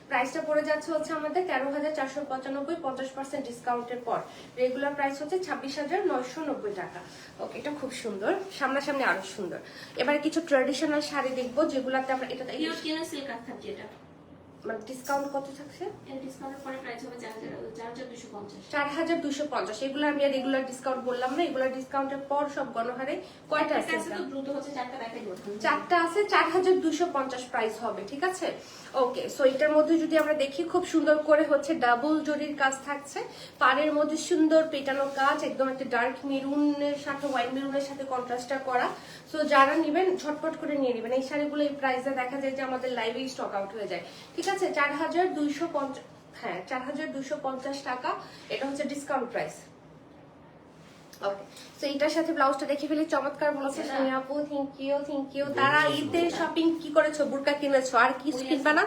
প্রাইসটা পড়ে যাচ্ছে হচ্ছে আমাদের ১৩,৪৯৫, ৫০% ডিসকাউন্টের পর রেগুলার প্রাইস হচ্ছে ২৬,৯৯০ টাকা। ওকে, এটা খুব সুন্দর, সামনাসামনি আরো সুন্দর। এবারে কিছু ট্র্যাডিশনাল শাড়ি দেখবো যেগুলাতে আমরা এটা পিওর কিনা সিল্ক কাঁথা যেটা, মানে ডিসকাউন্ট কত থাকছে? এর ডিসকাউন্টের পরে প্রাইস হবে ৪,২৫০। ৪,২৫০। এগুলো আমি রেগুলার ডিসকাউন্ট বললাম না, এগুলো ডিসকাউন্টের পর সব গণহারে কয়টা আছে? তো দ্রুত হচ্ছে, চারটা দেখাই দেব। চারটা আছে, ৪,২৫০ প্রাইস হবে, ঠিক আছে। ওকে, সো এটার মধ্যে যদি আমরা দেখি, খুব সুন্দর করে হচ্ছে ডাবল জরির কাজ থাকছে, পাড়ের মধ্যে সুন্দর পেটানো কাজ, একদম একটা ডার্ক মেরুনের সাথে হোয়াইট মেরুনের সাথে কন্ট্রাস্টটা করা। সো যারা নেবেন ঝটপট করে নিয়ে নেবেন এই শাড়িগুলো। এই প্রাইসে দেখা যায় যে আমাদের লাইভেই স্টক আউট হয়ে যায়, ঠিক আছে। ৪,২৫০, হ্যাঁ ৪,২৫০ টাকা, এটা হচ্ছে ডিসকাউন্ট প্রাইস। ওকে, সো এটার সাথে ব্লাউজটা দেখে ফেলি, চমৎকার বলেছে সোনি আপু, থ্যাংক ইউ থ্যাংক ইউ। তারা ঈদের শপিং কি করেছো? বুরকা কিনেছো, আর কি কিনবা না?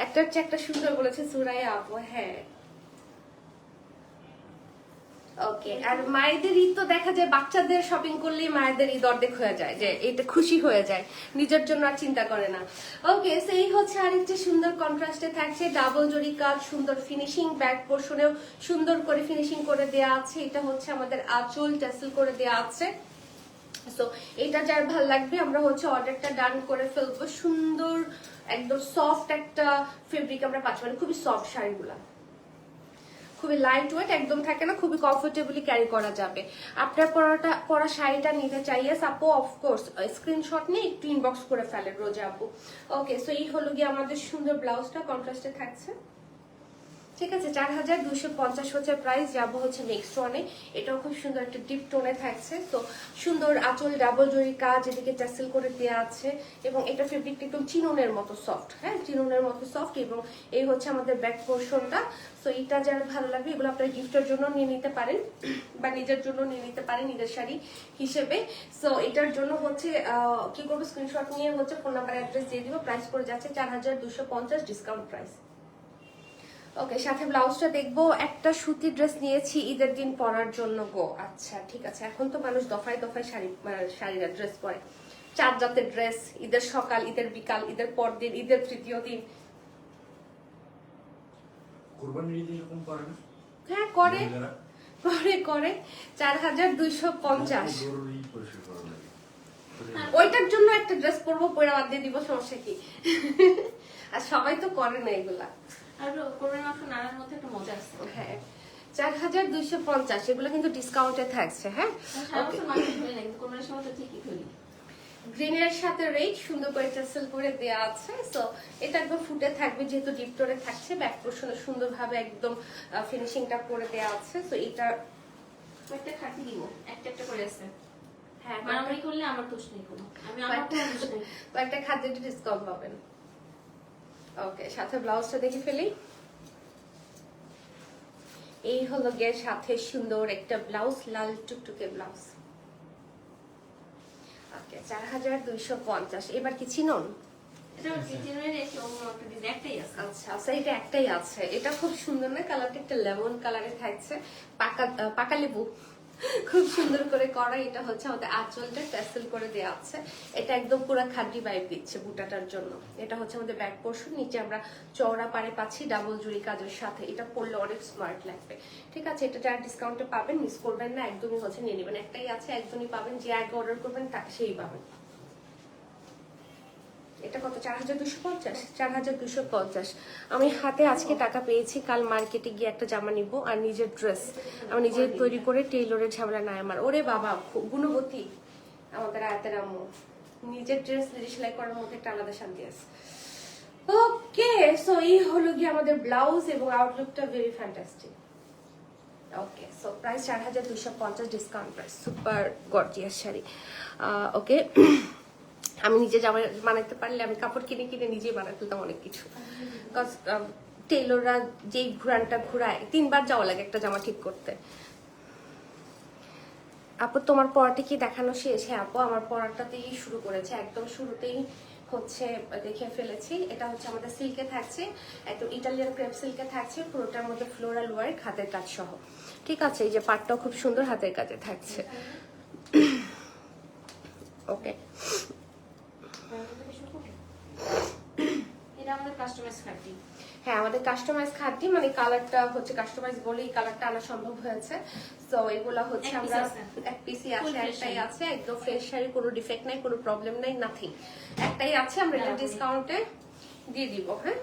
একটা হচ্ছে একটা সুন্দর বলেছে সুরাইয়া আপু। হ্যাঁ, ওকে, আর মায়েদের ঈদ তো দেখা যায় বাচ্চাদের শপিং করলেই মায়েদের ঈদ অর্ধেক হয়ে যায়, যে এটা খুশি হয়ে যায়, নিজের জন্য আর চিন্তা করে না। ওকে, সো এই হচ্ছে আরেকটা সুন্দর কন্ট্রাস্টে থাকছে, ডাবল জরি কাজ, সুন্দর ফিনিশিং, ব্যাক পোর্শনেও সুন্দর করে ফিনিশিং করে দেয়া আছে। এটা হচ্ছে আমাদের আঁচল টাসেল করে দেয়া আছে। সো এটা যার ভাল লাগবে আমরা হচ্ছে অর্ডারটা ডান করে ফেলবো। সুন্দর একদম সফট একটা ফেব্রিক আমরা পাচ্ছি, মানে খুবই সফট শাড়িগুলা, খুবই লাইট ওয়েট, একদম থাকে না, খুবই কমফোর্টেবলি ক্যারি করা যাবে। আপনার পরা শাড়িটা নিতে চাইয়ে আপু অফকোর্স স্ক্রিনশট নিয়ে একটু ইনবক্স করে ফেলেন রোজা আপু। ওকে, সো এই হলো গিয়ে আমাদের সুন্দর ব্লাউজটা কন্ট্রাস্টে থাকছে, ঠিক আছে। ৪,২৫০ হচ্ছে প্রাইস। যাবো হচ্ছে নেক্সট ওয়ানে, এটাও খুব সুন্দর একটা ডিপ টোনে থাকছে। তো সুন্দর আঁচল ডাবল জরি কাজ, এদিকে টাসেল করে দেওয়া আছে, এবং এটা ফেব্রিকটা একদম চিননের মতো সফট, হ্যাঁ চিননের মতো সফট, এবং এই হচ্ছে আমাদের ব্যাক পোর্শনটা। সো এটা যারা ভালো লাগবে এগুলো আপনার গিফটের জন্য নিয়ে নিতে পারেন, বা নিজের জন্য নিয়ে নিতে পারেন নিজের শাড়ি হিসেবে। সো এটার জন্য হচ্ছে কি করবো, স্ক্রিনশট নিয়ে হচ্ছে ফোন নাম্বার অ্যাড্রেস দিয়ে দিব। প্রাইস করে যাচ্ছে ৪,২৫০ ডিসকাউন্ট প্রাইস। ওকে, সাথে ব্লাউজটা দেখবো। একটা সুতি ড্রেস নিয়েছি ঈদের দিন পরার জন্য গো। আচ্ছা ঠিক আছে, এখন তো মানুষ দফায় দফায় শাড়িরা ড্রেস পরে, 4 জাতের ড্রেস, ঈদের সকাল, ঈদের বিকাল, ঈদের পরদিন, ঈদের তৃতীয় দিন। কোরবানির ঈদে এরকম করে না? হ্যাঁ করে মহিলারা? করে করে 4250। গরুর ঈদ পরিষ্কার করা লাগে। ওইটার জন্য একটা ড্রেস পরবো, পরে বাদ দিয়ে দিব, সমস্যা কি? আর সবাই তো করে না এগুলা। আর কোরবানির মাংস নাড়ার মধ্যে একটা মজা আছে। হ্যাঁ 4250, এগুলো কিন্তু ডিসকাউন্টে থাকছে। হ্যাঁ সারা বছর মাংস ধরে না, কিন্তু কোরবানির সময় তো ঠিকই ধরি। গ্রিনের সাথে রেড সুন্দর করে টেসেল করে দেয়া আছে। সো এটা একদম ফুটে থাকবে, যেহেতু ডিপ টোরে থাকছে, ব্যাক পোর্শনে সুন্দরভাবে একদম ফিনিশিংটা করে দেয়া আছে। সো এটা একটা খাটি দিব, একটা একটা করে আছে। হ্যাঁ মারামারি করলে আমার দোষ নেই কোনো, আমি আমার কোনো দোষ নেই। কয়েকটা খাদ্যের ডিসকাউন্ট পাবেন। ওকে, সাথে ব্লাউজটা দেখে ফেলি। এই হলো গিয়ে সাথে সুন্দর একটা ব্লাউজ, লাল টুকটুকে ব্লাউজ। ওকে 4250। এবার কি চিনুন? এটা কিচেনের এসে অন্য একটা ডিজাইন একটাই আছে। আচ্ছা আচ্ছা, এটা একটাই আছে। এটা খুব সুন্দর না, কালারটা একটা লেমন কালারে থাকছে, পাকা লেবু, খুব সুন্দর করে করা। এটা হচ্ছে আমাদের আঁচলটা ট্যাসেল করে দেওয়া আছে। এটা একদম পুরো খাদ্যি ভাইব দিচ্ছে বুটাটার জন্য। এটা হচ্ছে আমাদের ব্যাক পোর্শন, নিচে আমরা চওড়া পাড়ে পাচ্ছি ডাবল জুড়ি কাজের সাথে। এটা পরলে অনেক স্মার্ট লাগবে। ঠিক আছে, এটা যারা ডিসকাউন্টে পাবেন মিস করবেন না, একদমই হচ্ছে নিয়ে নেবেন। একটাই আছে, একজনই পাবেন, যে আগে অর্ডার করবেন সেই পাবেন। এটা কত? 4250। 4250। আমি হাতে আজকে টাকা পেয়েছি, কাল মার্কেটে গিয়ে একটা জামা নিব আর নিজের ড্রেস আমি নিজে তৈরি করে টেইলরের ঝামেলা নাই আমার। ওরে বাবা, গুণবতী আমাদের আয়াতের আম্মু, নিজের ড্রেস নিজে সেলাই করার মধ্যে একটা আলাদা শান্তি আছে। ওকে, সো এই হলো গিয়ে আমাদের ব্লাউজ এবং আউটলুকটা very fantastic. Okay, so price 4250, discount price, super gorgeous শাড়ি। ওকে, আমি নিজে জামা বানাতে পারলে আমি কাপড় কিনে কিনে নিজেই বানাতে ফেলতাম অনেক কিছু। বিকজ টেইলররা যেই ঘুরানটা ঘুরায় 3 বার যাওয়া লাগে একটা জামা ঠিক করতে। আপু তোমার পড়াটা কি দেখানো শেষ? হ্যাঁ আপু, আমার পড়াটাতেই শুরু করেছে, একদম শুরুতেই হচ্ছে দেখে ফেলেছি। এটা হচ্ছে আমাদের সিল্কে থাকছে, একদম ইটালিয়ান ক্রেপ সিল্কে থাকছে, পুরোটার মধ্যে ফ্লোরাল ওয়ার্ক, হাতের কাজ সহ। ঠিক আছে, এই যে পাটটাও খুব সুন্দর হাতের কাজে থাকছে। ওকে, এটা আমাদের কাস্টমাইজ খাটি। হ্যাঁ আমাদের কাস্টমাইজ খাদ্য, মানে কালারটা হচ্ছে কাস্টমাইজ বলেই কালারটা আনা সম্ভব হয়েছে। তো এগুলা হচ্ছে এক piece আমরা আছে। এক পিসি আছে, Full fresh একটাই শাড়ি। আছে, একদম ফ্রেশ শাড়ি, কোনো ডিফেক্ট নাই, কোনো প্রবলেম নাই, নাথিং, একটাই আছে। আমরা এটা ডিসকাউন্টে দিয়ে দিব। হ্যাঁ,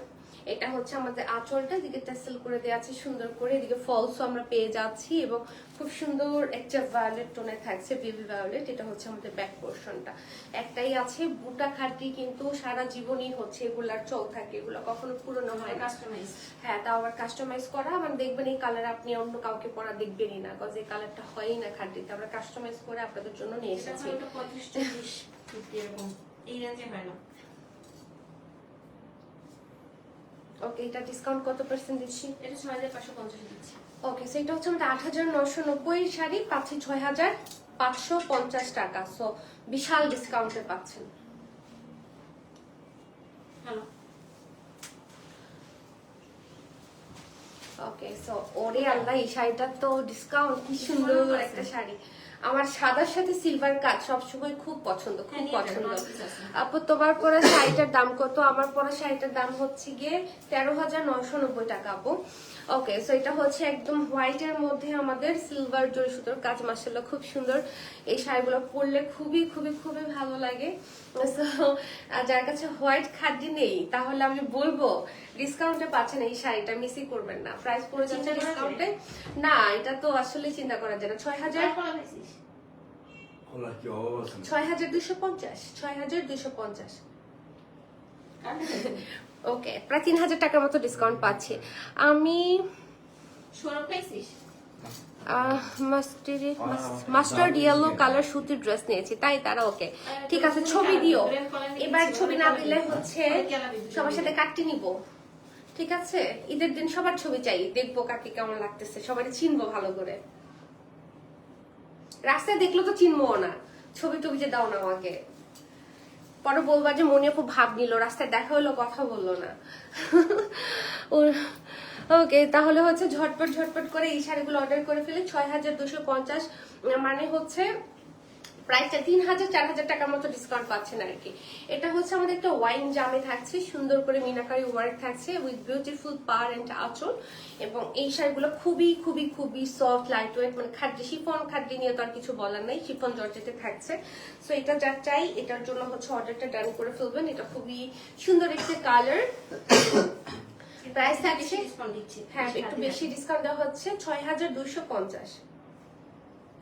এটা হচ্ছে আমাদের আঁচলটা, এদিকে টেসেল করে দেওয়া আছে সুন্দর করে, এদিকে ফলসও আমরা পেয়ে যাচ্ছি এবং খুব সুন্দর একটা ভায়োলেট টোনে থাকছে, বেবি ভায়োলেট। এটা হচ্ছে আমাদের ব্যাক পোর্শনটা, একটাই আছে। বুটা খাটি কিন্তু সারা জীবনই হচ্ছে এগুলার চল থাকে, এগুলো কখনো পুরনো হয় না। কাস্টমাইজ। হ্যাঁ, তাও আবার কাস্টমাইজ করা, মানে দেখবেন এই কালার আপনি অন্য কাউকে পরা দেখবেনই না, কজ এই কালারটা হয়ই না খাটিতে। আমরা কাস্টমাইজ করে আপনাদের জন্য নিয়ে এটা এসেছি। হলো 35-40 এরকম, এই রেঞ্জে হয় না। ওকে, এটা ডিসকাউন্ট কত পার্সেন্ট দিচ্ছি? এটা 6550 দিচ্ছি। ওকে, সেটা হচ্ছে আমাদের 8990 শাড়ি পাচ্ছি 6550 টাকা। সো বিশাল ডিসকাউন্টে পাচ্ছেন। হ্যালো, ওকে, সো ওরে আল্লাহ, এই শাড়িটার তো ডিসকাউন্ট, কি সুন্দর একটা শাড়ি। আমার সাদার সাথে সিলভার কাজ সবসময় খুব পছন্দ, খুব হ্যাঁ, নিয়ে যাবেন, পছন্দ। অনেক কিছু আছে। আপু তোমার পরা শাড়িটার দাম কত? আমার পরা শাড়িটার দাম হচ্ছে গিয়ে 13990 টাকা আপু। ওকে, সো এটা হচ্ছে একদম হোয়াইটের মধ্যে আমাদের সিলভার জরি সুতোর কাজ, মাশাআল্লাহ খুব সুন্দর। এই শাড়িগুলো পরলে খুবই খুবই খুবই ভালো লাগে। সো যার কাছে হোয়াইট খাদ্য নেই, তাহলে আমি বলবো ডিসকাউন্টে পাচ্ছেন এই শাড়িটা, মিসই করবেন না। প্রাইস পড়ে যাচ্ছে চিন্তা করা ডিসকাউন্টে। না, এটা তো আসলে চিন্তা করা যায় না। 6000 খোলার কি অভাব আছে? 6250, 6250। কাটে ওকে, প্রায় 3000 টাকার মতো ডিসকাউন্ট পাচ্ছি আমি। সরব পাইছিস? মাস্টার্ড ইয়েলো কালার সুতির ড্রেস নিয়েছি, তাই তারা ওকে ঠিক আছে, ছবি দিও। এবার ছবি না দিলে হচ্ছে সবার সাথে কাটতে নিব। ঠিক আছে, ঈদের দিন সবার ছবি চাই, দেখবো কাকে কেমন লাগতেছে, সবাই চিনবো ভালো করে। রাস্তায় দেখলো তো চিনবো না, ছবি টবি যে দাও না আমাকে, পরে বলবা যে মনে খুব ভাব নিল, রাস্তায় দেখা হলো কথা বললো না। ওকে, তাহলে হচ্ছে ঝটপট ঝটপট করে এই শাড়িগুলো অর্ডার করে ফেলে। 6250, মানে হচ্ছে প্রাইসটা 3000 4000 টাকার মতো ডিসকাউন্ট পাচ্ছেন আর কি। এটা হচ্ছে আমাদের একটা ওয়াইন জামে থাকছে, সুন্দর করে মিনাকারি ওয়ার্ক থাকছে উইথ বিউটিফুল পার এন্ড আঁচল। এবং এই শাড়িগুলো খুবই খুবই খুবই সফট, লাইট ওয়েট, মানে খাদ্যি শিফন, খাদ্যি নিয়ে তো আর কিছু বলার নাই, শিফন জর্জেটে থাকছে। সো এটা যা চাই এটার জন্য হচ্ছে অর্ডারটা ডান করে ফেলবেন। এটা খুবই সুন্দর একটা কালার। প্রাইস থাকছে, ডিসকাউন্ট দিচ্ছি। হ্যাঁ একটু বেশি ডিসকাউন্ট দেওয়া হচ্ছে, 6250।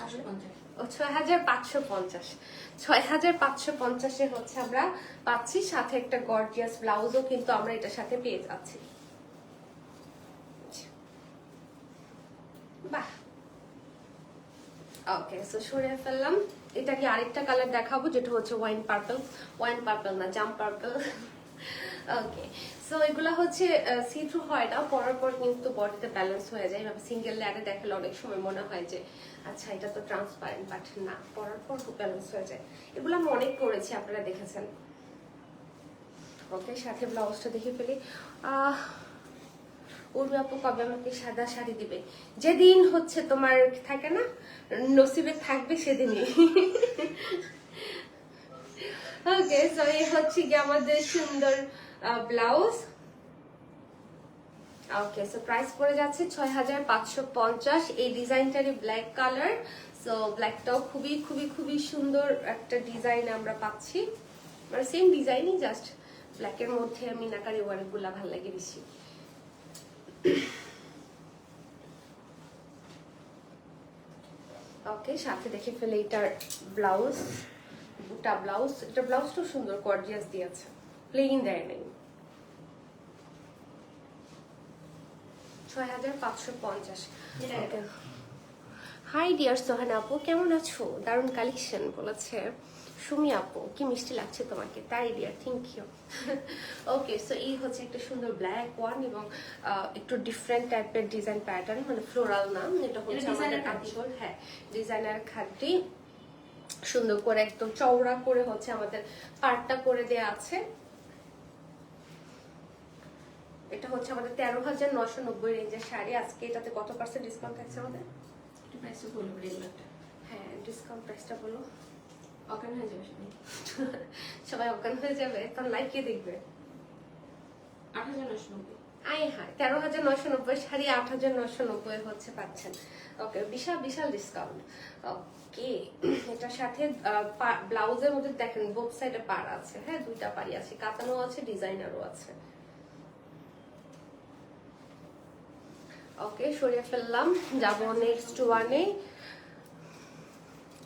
850 ও 6550, 6550 হচ্ছে আমরা পাচ্ছি, সাথে একটা গর্জিয়াস ব্লাউজও কিন্তু আমরা এটার সাথে পেয়ে যাচ্ছি। বাহ, ওকে সো সরিয়ে ফেললাম। এটাকে আরেকটা কালার দেখাবো যেটা হচ্ছে ওয়াইন পার্পল না, জাম পার্পল। ওকে, সো এগুলো হচ্ছে সি থ্রু হয় না, পরার পর কিন্তু বডিতে ব্যালেন্স হয়ে যায়। এভাবে সিঙ্গেল লেয়ারে দেখালে অনেক সময় মনে হয় যে আচ্ছা এটা তো ট্রান্সপারেন্ট, বাট না, পরার পর ব্যালেন্স হয়ে যায়। এগুলো আমি অনেক করেছি, আপনারা দেখেছেন। ওকে, সাথে ব্লাউজটা দেখে ফেলি। উর্মি আপু কবে আমাকে সাদা শাড়ি দিবে? যেদিন হচ্ছে তোমার থাকে না নসিবে থাকবে সেদিনই। ওকে, সো এই হচ্ছে কি আমাদের সুন্দর ব্লাউজ। ওকে, সো প্রাইস পড়ে যাচ্ছে 6550। এই ডিজাইনটারই ব্ল্যাক কালার। সো ব্ল্যাকটাও খুবই খুবই খুবই সুন্দর একটা ডিজাইন আমরা পাচ্ছি, মানে সেম ডিজাইনই, জাস্ট ব্ল্যাকের মধ্যে মিনাকারি ওয়ার্কগুলা ভালো লাগে বেশি। ওকে, সাথে দেখে ফেলে এটার ব্লাউজ, বুটা ব্লাউজ। এটা ব্লাউজটাও সুন্দর গর্জিয়াস দিয়েছে, প্লেন দেয় নেই। 6550। হাই ডিয়ার সোহানা আপু, কেমন আছো? দারুণ কালেকশন বলেছে সুমি আপু, কি মিষ্টি লাগছে তোমাকে। তাই dear, thank you. Okay, so এই হচ্ছে একটা সুন্দর ব্ল্যাক ওয়ান এবং একটু ডিফারেন্ট টাইপের ডিজাইন প্যাটার্ন, মানে ফ্লোরাল না, এটা হচ্ছে আমাদের আঁচল। হ্যাঁ, ডিজাইনার খাদ্যি সুন্দর করে একদম চওড়া করে হচ্ছে আমাদের পার্টটা করে দেয়া আছে। এটা হচ্ছে আমাদের 13990 রেঞ্জের শাড়ি। আজকে এটাতে কত পার্সেন্ট ডিসকাউন্ট থাকছে আমাদের? একটু প্রাইসটা বলবো রেগুলারটা। হ্যাঁ, ডিসকাউন্ট প্রাইসটা বলো। অজ্ঞান হয়ে যাবে সবাই। সবাই অজ্ঞান হয়ে যাবে, তখন লাইভ কে দেখবে? 8990। আয় হ্যাঁ, 13990 শাড়ি 8990 হচ্ছে পাচ্ছেন। ওকে, বিশাল বিশাল ডিসকাউন্ট। ওকে, এটার সাথে ব্লাউজের মধ্যে দেখেন বোথ সাইডে পাড় আছে, হ্যাঁ দুইটা পাড়ি আছে, কাতানো আছে, ডিজাইনারও আছে। ওকে, সরিয়ে ফেললাম, যাবো নেক্সট ওয়ানে।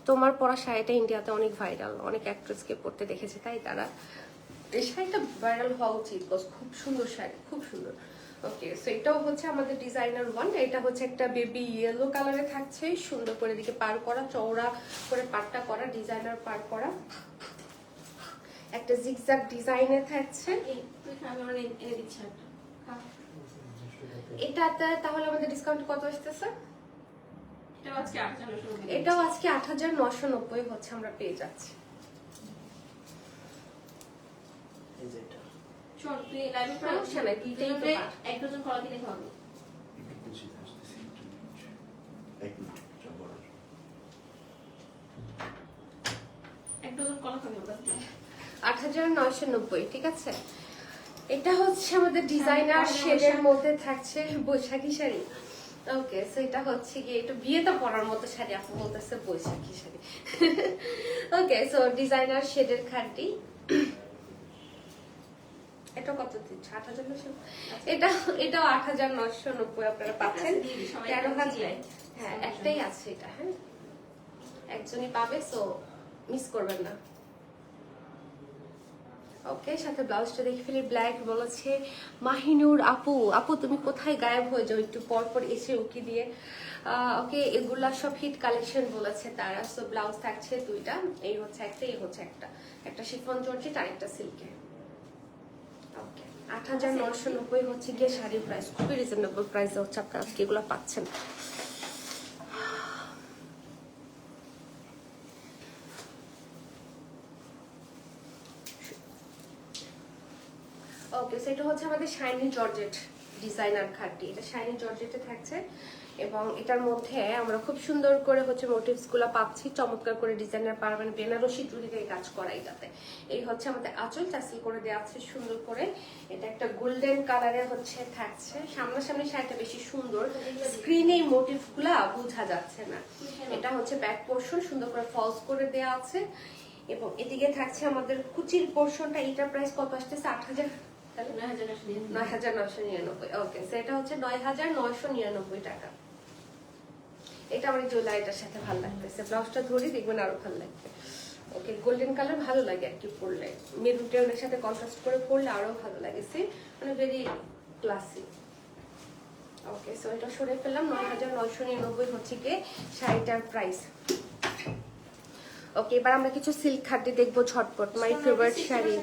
তোমার পরা শাড়িটা ইন্ডিয়াতে অনেক ভাইরাল, অনেক অ্যাক্ট্রেসকে পরতে দেখেছে, তাই তারা এই শাড়িটা ভাইরাল হওয়া উচিত, খুব সুন্দর শাড়ি, খুব সুন্দর। ওকে, সো এটাও হচ্ছে আমাদের ডিজাইনার ওয়ান। এটা হচ্ছে একটা বেবি ইয়েলো কালারে থাকছে, সুন্দর করে দিকে পার করা, চওড়া করে পাটটা করা, ডিজাইনার পার করা, একটা জিগজ্যাগ ডিজাইনে থাকছে। এই তুই খাবে, মানে এনে দিচ্ছি একটা খা। এটাতে তাহলে আমাদের ডিসকাউন্ট কত আসতেছে? এটাও আজকে 8990। এটাও আজকে 8990 হচ্ছে আমরা পেয়ে যাচ্ছি। এই যে এটা শোন, তুই লাইভে সমস্যা নাই, দুইটাই তো পার। এক ডজন কলা কিনে খাওয়াবি। একটু বুঝিয়ে আসতেছি, একটু মিনিট। এক মিনিট, যাবো আর। এক ডজন কলা খাবি ওটা দিয়ে। 8990, ঠিক আছে। এটা হচ্ছে আমাদের ডিজাইনার শেডের মধ্যে থাকছে বৈশাখী শাড়ি। ওকে, সো এটা হচ্ছে গিয়ে একটু বিয়েতে পরার মতো শাড়ি, আপু বলতেছে বৈশাখী শাড়ি। ওকে, সো ডিজাইনার শেডের খাড়ি। এটা কত দিচ্ছে? 8990। এটাও 8990 আপনারা পাচ্ছেন। 13,000। হ্যাঁ, একটাই আছে এটা, হ্যাঁ একজনই পাবে, সো মিস করবেন না। ওকে, সাথে ব্লাউজটা দেখে ফেলি, ব্ল্যাক বলেছে মাহিনুর আপু। আপু তুমি কোথায় গায়েব হয়ে যাও, একটু পর পর এসে উকি দিয়ে। ওকে, এগুলা সব হিট কালেকশন বলেছে তারা। সো ব্লাউজ থাকছে দুইটা, এই হচ্ছে একটা, এই হচ্ছে একটা শিফন জর্জেট আর একটা সিল্কের। ওকে, 8990 হচ্ছে গিয়ে শাড়ির প্রাইস, খুবই রিজনেবল প্রাইসে হচ্ছে আপনারা আজকে এগুলো পাচ্ছেন। ওকে, সেটা হচ্ছে আমাদের শাইনি জর্জেট। ডিজাইনার খাটটি, এটা শাইনি জর্জেটে থাকছে এবং এটার মধ্যে আমরা খুব সুন্দর করে হচ্ছে মোটিভস গুলো পাচ্ছি, চমৎকার করে ডিজাইনার পারবেন বেনারসি চুড়ি দিয়ে কাজ করা এটাতে। এই হচ্ছে আমাদের আঁচল টাসেল করে দেওয়া আছে সুন্দর করে, এটা একটা গোল্ডেন কালারে হচ্ছে থাকছে। সামনাসামনি শাড়িটা বেশি সুন্দর, স্ক্রিনে এই মোটিভ গুলা বোঝা যাচ্ছে না। এটা হচ্ছে ব্যাক পোর্শন, সুন্দর করে ফলস করে দেওয়া আছে এবং এদিকে থাকছে আমাদের কুচির পোর্শনটা। এটার প্রাইস কত আসতেছে? 8,000, 9,999। ওকে, সেটা হচ্ছে 9,999 টাকা। এটা আমার জুয়েলারিটার সাথে ভালো লাগতেছে, ব্লাউজটা ধরে দেখবেন আরো ভালো লাগবে। ওকে, গোল্ডেন কালার ভালো লাগে আর কি পরলে, মেরুন টেরুনের সাথে কন্ট্রাস্ট করে পরলে আরো ভালো লাগে, মানে ভেরি ক্লাসি। ওকে, সো এটা সরে ফেললাম। 9,999 হচ্ছে গিয়ে শাড়িটার প্রাইস। ওকে, এবার আমরা কিছু সিল্ক খাড্ডি দেখবো ঝটপট, মাই ফেভারিট শাড়ি।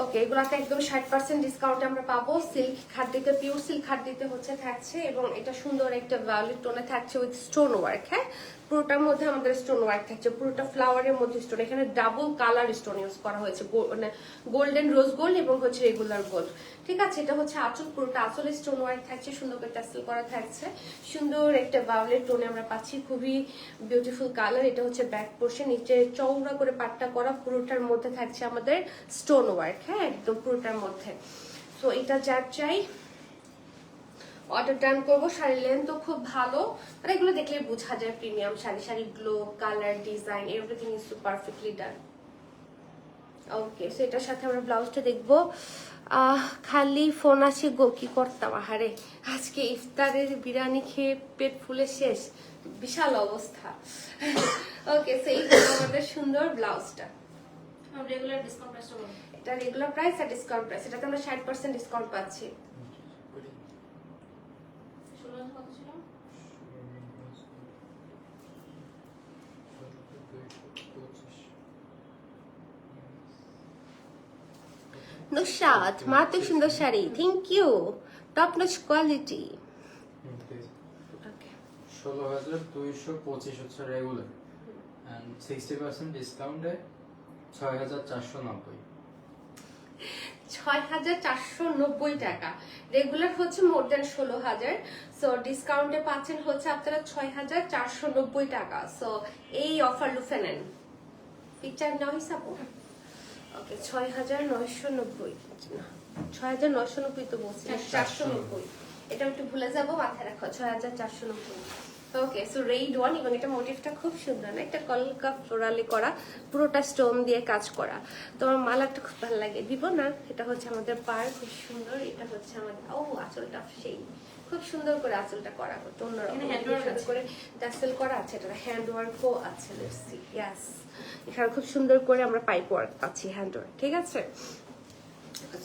ওকে, এগুলাতে একদম 60% ডিসকাউন্টে আমরা পাবো। সিল্ক খাদ্যিতে, পিওর সিল্ক খাদ্যিতে হচ্ছে থাকছে এবং এটা সুন্দর একটা ভায়োলেট টোনে থাকছে উইথ স্টোন ওয়ার্ক। হ্যাঁ, পুরোটার মধ্যে আমাদের স্টোন ওয়ার্ক থাকছে, পুরোটা ফ্লাওয়ারের মধ্যে স্টোন। এখানে ডাবল কালার স্টোন ইউজ করা হয়েছে, মানে গোল্ডেন রোজ গোল্ড এবং হচ্ছে রেগুলার গোল্ড। ঠিক আছে, এটা হচ্ছে আঁচল, পুরোটা আঁচলে স্টোন ওয়ার্ক থাকছে, সুন্দর করে টাসেল করা থাকছে। সুন্দর একটা ভায়োলেট টোনে আমরা পাচ্ছি, খুবই বিউটিফুল কালার। এটা হচ্ছে ব্যাক পোর্শন, নিচে চওড়া করে পাট্টা করা, পুরোটার মধ্যে থাকছে আমাদের স্টোন ওয়ার্ক। হ্যাঁ, একদম পুরোটার মধ্যে। তো এটা যার চাই অর্ডার ডান করবো। শাড়ির লেন্থ তো খুব ভালো, মানে এগুলো দেখলে বোঝা যায় premium sari. Sari glow, colour, design, everything is perfectly done. Okay, so এটার সাথে আমরা ব্লাউজটা দেখবো। খালি ফোন আসি গো, কি করতাম আহারে, আজকে ইফতারের বিরিয়ানি খেয়ে পেট ফুলে শেষ, বিশাল অবস্থা। ওকে, সো এই হলো আমাদের সুন্দর ব্লাউজটা। রেগুলার ডিসকাউন্ট প্রাইসটা বলো। এটা রেগুলার প্রাইস আর ডিসকাউন্ট প্রাইস, এটাতে আমরা 60% ডিসকাউন্ট পাচ্ছি। 16,000 কত ছিল? নুশাদ, মারাত্মক সুন্দর শাড়ি, thank you, top notch quality. 16,225 হচ্ছে রেগুলার এন্ড 60% ডিসকাউন্টে 6,490। 6,490 টাকা। রেগুলার হচ্ছে মোর দেন 16,000, সো ডিসকাউন্টে পাচ্ছেন হচ্ছে আপনারা 6,490 টাকা। সো এই অফার লুফে নেন। পিকচার নাও হিসাব। ওকে, 6,990 না, 6,990 তো বলছি, 490। এটা একটু ভুলে যাবো, মাথায় রাখো, 6,490। ওকে, সো রেড ওয়ান, এবং এটা মোটিভটা খুব সুন্দর না, একটা কলকা ফ্লোরালি করা, পুরোটা স্টোন দিয়ে কাজ করা। তোমার মালাটা খুব ভালো লাগে, দিব না? এটা হচ্ছে আমাদের পার, খুব সুন্দর। এটা হচ্ছে আমাদের আঁচলটা সেই খুব সুন্দর করে আঁচলটা করা, অন্যরকম করে টাসেল করা আছে, এটা হ্যান্ড ওয়ার্কও আছে। লেটস সি, ইয়েস, এখানে খুব সুন্দর করে আমরা পাইপ ওয়ার্ক পাচ্ছি, হ্যান্ড ওয়ার্ক। ঠিক আছে,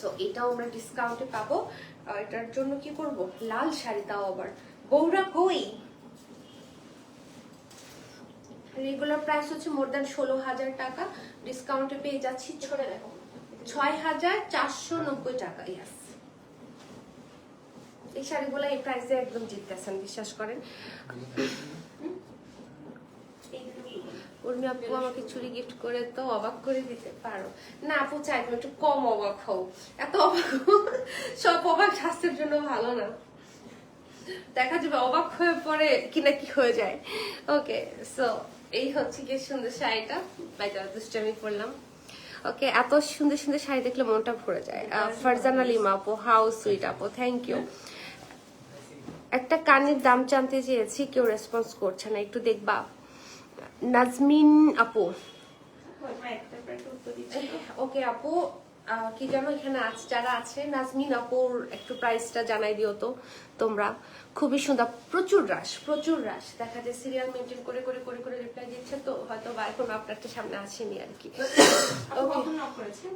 সো এটাও আমরা ডিসকাউন্টে পাবো। এটার জন্য কি করব, লাল শাড়ি, তাও আবার বৌরা কই। রেগুলার প্রাইস হচ্ছে মোর দ্যান 16,000 টাকা, ডিসকাউন্টে পেয়ে যাচ্ছি 6,490 টাকা। ইয়াস, এই শাড়িগুলো এই প্রাইসে একদম জিততেছেন, বিশ্বাস করেন। উর্মি আপু আমাকে চুড়ি গিফট করে তো অবাক করে দিতে পারো না? আপু চাই তুমি একটু কম অবাক হও, এত অবাক সব অবাক স্বাস্থ্যের জন্য ভালো না, দেখা যাবে অবাক হয়ে পরে কিনা কি হয়ে যায়। ওকে, সো এই হচ্ছে কি সুন্দর শাড়িটা, বাইরে দুষ্টামি করলাম। ওকে, এত সুন্দর সুন্দর শাড়ি দেখলে মনটা ভরে যায়। ফারজানা লিমা আপু, হাউ সুইট আপু, থ্যাংক ইউ। একটা কানের দাম জানতে চেয়েছি, কেউ রেসপন্স করছে না, একটু দেখবা। নাজমিন আপু, ওকে আপু, কি জানো এখানে যারা আছে, নাজমিন আপুর একটু প্রাইসটা জানাই দিও তো তোমরা। খুবই সুন্দর, প্রচুর রাশ, প্রচুর রাশ, দেখা যায় সিরিয়াল মেনটেন করে করে করে করে রিপ্লাই দিচ্ছে, তো হয়তো বা এখন আপনারটা সামনে আসেনি আর কি। কখন নক করেছেন?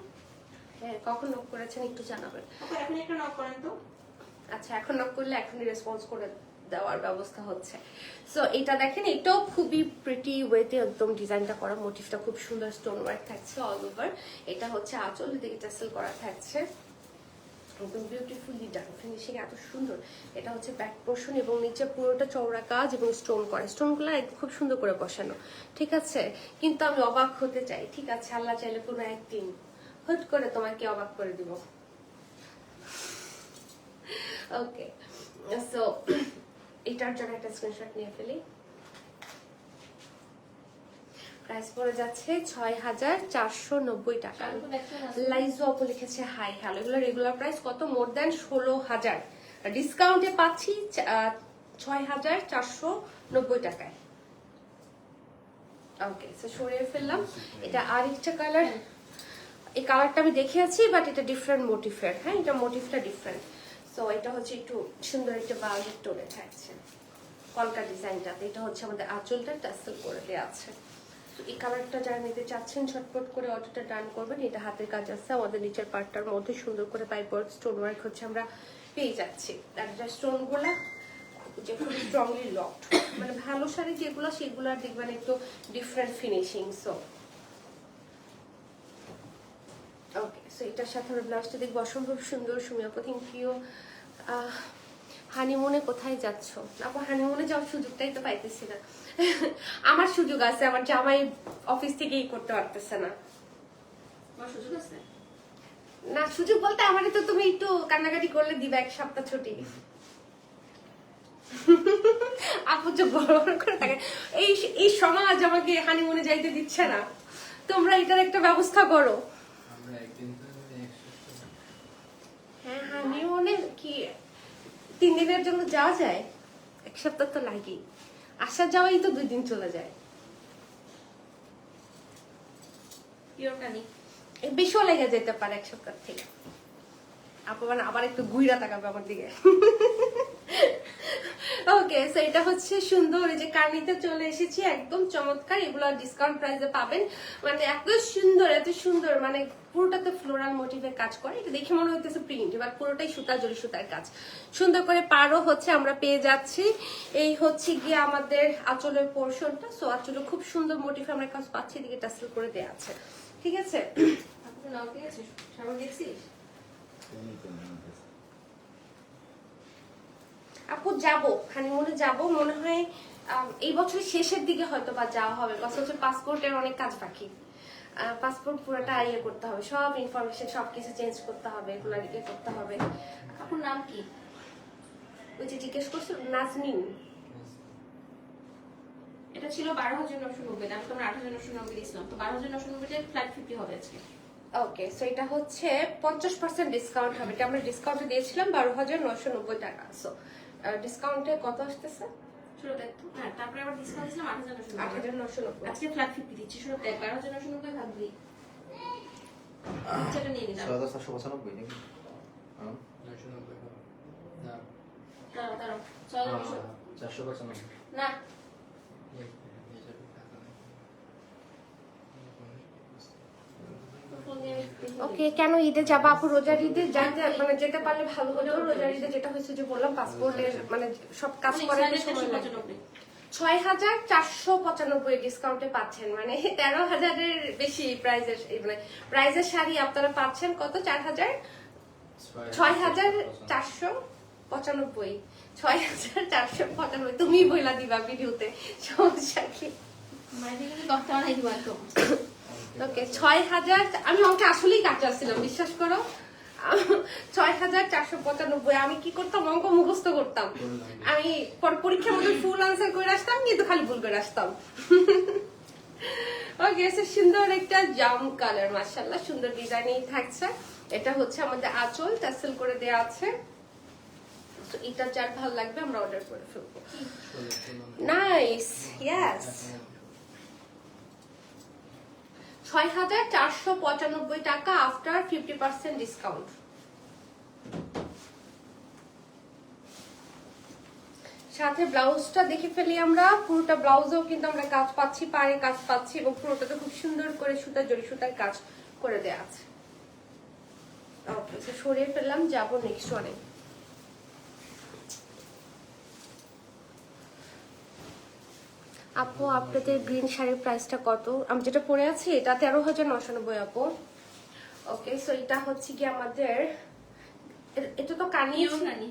হ্যাঁ, কখন নক করেছেন একটু জানাবেন। এখন একটু নক করেন তো। আচ্ছা, এখন নক করলে এখনই রেসপন্স করে দেওয়ার ব্যবস্থা হচ্ছে। সো এটা দেখেন, এটাও খুবই প্রিটি ওয়েতে একদম ডিজাইনটা করা, মোটিভটা খুব সুন্দর, স্টোন ওয়ার্ক থাকছে অল ওভার। এটা হচ্ছে আঁচল, এদিকে টাসেল করা থাকছে, একদম বিউটিফুলি ডান, ফিনিশিং এত সুন্দর। এটা হচ্ছে ব্যাক পোর্শন এবং নিচে পুরোটা চওড়া কাজ এবং স্টোন করা, স্টোনগুলো খুব সুন্দর করে বসানো। ঠিক আছে, কিন্তু আমি অবাক হতে চাই। ঠিক আছে, আল্লাহ চাইলে কোনো একদিন হুট করে তোমাকে অবাক করে দিব। ওকে, সো এটার জন্য একটা স্ক্রিনশট নিয়ে ফেলি। প্রাইস পড়ে যাচ্ছে ৬,৪৯০ টাকা। লাইজু আপু লিখেছে হাই হ্যালো, এগুলো রেগুলার প্রাইস কত? মোর দ্যান ১৬,০০০, ডিসকাউন্টে পাচ্ছি ৬,৪৯০ টাকায়। ওকে, সো সরিয়ে ফেললাম। এটা আরেকটা কালার, এই কালারটা আমি দেখিয়েছি বাট এটা ডিফারেন্ট মোটিফের। হ্যাঁ, এটা মোটিফটা ডিফারেন্ট। সো এটা হচ্ছে একটু সুন্দর একটা বাউলের টোনে থাকছে কলকা ডিজাইনটাতে। এটা হচ্ছে আমাদের আঁচলটা টাসেল করে দেওয়া আছে। তো এই কালারটা যারা নিতে চাচ্ছেন ঝটপট করে অর্ডারটা ডান করবেন। এটা হাতের কাজ আছে, আমাদের নিচের পার্টটার মধ্যে সুন্দর করে পাইপ ওয়ার্ক স্টোন ওয়ার্ক হচ্ছে আমরা পেয়ে যাচ্ছি। আর এটা স্টোনগুলা যে খুব স্ট্রংলি লকড, মানে ভালো শাড়ি যেগুলো সেগুলো দেখবেন একটু different finishing. So okay, so এটার সাথে আমরা ব্লাউজটা দেখবো অসম্ভব সুন্দর। সুমি আপু থ্যাংক ইউ। হানিমুনে কোথায় যাচ্ছ? আপু হানিমুনে যাওয়ার সুযোগটাই তো পাইতেছি না। আমার সুযোগ আছে, আমার জামাই অফিস থেকেই করতে পারতেছে না। সুযোগ আছে না, সুযোগ বলতে আমারই তো তুমি একটু কান্নাকাটি করলে দিবা 1 সপ্তাহ ছুটি। আপু যে বড় বড় করে থাকে, এই সমাজ আমাকে হানিমুনে যাইতে দিচ্ছে না। তোমরা এটার একটা ব্যবস্থা করো। আমরা একদিন তো হ্যাঁ, হানিমুনে কি 3 দিনের জন্য যাওয়া যায়? 1 সপ্তাহ তো লাগেই, আসা যাওয়াই তো 2 দিন চলে যায়। বেশিও লেগে যেতে পারে 1 সপ্তাহ থেকে। আপু মানে আবার একটু গুইরা তাকাবে আমার দিকে। ওকে, সো এটা হচ্ছে সুন্দর, এই যে কার্নিতে চলে এসেছি, একদম চমৎকার। এগুলো ডিসকাউন্ট প্রাইসে পাবেন। মানে এত সুন্দর, এত সুন্দর, মানে পুরোটাতে ফ্লোরাল মোটিভের কাজ করে। এটা দেখে মনে হইতেছে প্রিন্ট, এবার পুরোটাই সুতা জড়ি সুতার কাজ। সুন্দর করে পারও হচ্ছে আমরা পেয়ে যাচ্ছি। এই হচ্ছে গিয়ে আমাদের আঁচলের পোর্শনটা। সো আঁচলে খুব সুন্দর মোটিভ আমরা কাজ পাচ্ছি, এদিকে টাসেল করে দেওয়া আছে। ঠিক আছে, নাও ঠিক আছে, সামনে দেখছিস আপু যাবো, হানিমুনে যাবো মনে হয় এই বছরের শেষের দিকে হয়তো বা যাওয়া হবে। কথা হচ্ছে পাসপোর্টের অনেক কাজ বাকি। পাসপোর্ট পুরোটা ইয়ে করতে হবে, সব ইনফরমেশন সবকিছু চেঞ্জ করতে হবে, এগুলো ইয়ে করতে হবে। আপুর নাম কি? ওই যে জিজ্ঞেস করছো, নাজমিন। এটা ছিল 12,990, আমি তোমরা 8,990 দিয়েছিলাম, তো 12,990 ফ্ল্যাট 50 হবে আজকে। ওকে, সো এটা হচ্ছে 50% ডিসকাউন্ট হবে। এটা আমরা ডিসকাউন্টে দিয়েছিলাম 12,990 টাকা। সো ডিসকাউন্টে কত আসতেছে? শুরু দেখ তো। হ্যাঁ, তারপরে আবার ডিসকাউন্ট দিয়েছিলাম 8,990, 8,990। আজকে ফ্ল্যাট 50 দিচ্ছি। শুরু দেখ, 12,990 ভাগ 2, যেটা নিয়ে নিলাম। 6,495 নাকি? 990 না, দাঁড়াও দাঁড়াও, 6,990 495 না, ওকে, কেন ঈদে যাবা আপু? রোজার ঈদে মানে যেতে পারলে ভালো হতো। রোজার ঈদে যেটা হয়েছে যে বললাম, পাসপোর্টের মানে সব কাজ করাতে সময় লাগে। 6,495 ডিসকাউন্টে পাচ্ছেন, মানে 13,000-এর বেশি প্রাইজের, মানে প্রাইজের শাড়ি আপনারা পাচ্ছেন কত? 6,495। 6,495 তুমি বইলা দিবা ভিডিওতে, সমস্যা কি? মাইনে কিন্তু 10 টাকা নাই দিব একদম। ওকে, 6,000, আমি অঙ্কে আসলেই কাঁচা ছিলাম, বিশ্বাস করো। 6,495। আমি কি করতাম? অঙ্ক মুখস্থ করতাম। আমি পরীক্ষার মধ্যে ফুল আনসার করে আসতাম, কিন্তু খালি ভুল করে আসতাম। ওকে, সুন্দর একটা জাম কালার, মাশাআল্লাহ, সুন্দর ডিজাইনই থাকছে। এটা হচ্ছে আমাদের আঁচল, টাসেল করে দেয়া আছে। তো এটা যার ভালো লাগবে আমরা অর্ডার করে ফেলবো। Nice, yes. 6,495 টাকা আফটার 50% ডিসকাউন্ট। সাথে ব্লাউজটা দেখে ফেলি আমরা। পুরোটা ব্লাউজেও কিন্তু আমরা কাজ পাচ্ছি, পাড়ে কাজ পাচ্ছি, এবং পুরোটাতে খুব সুন্দর করে সুতা জড়ি সুতার কাজ করে দেওয়া আছে। ওকে, সরিয়ে ফেললাম, যাবো নেক্সট ওয়ানে। আপু আপনাদের গ্রিন শাড়ির প্রাইসটা কত? আমি যেটা পরে আছি এটা 13,990 আপু। ওকে, সো এটা হচ্ছে কি আমাদের, এটা তো কানি।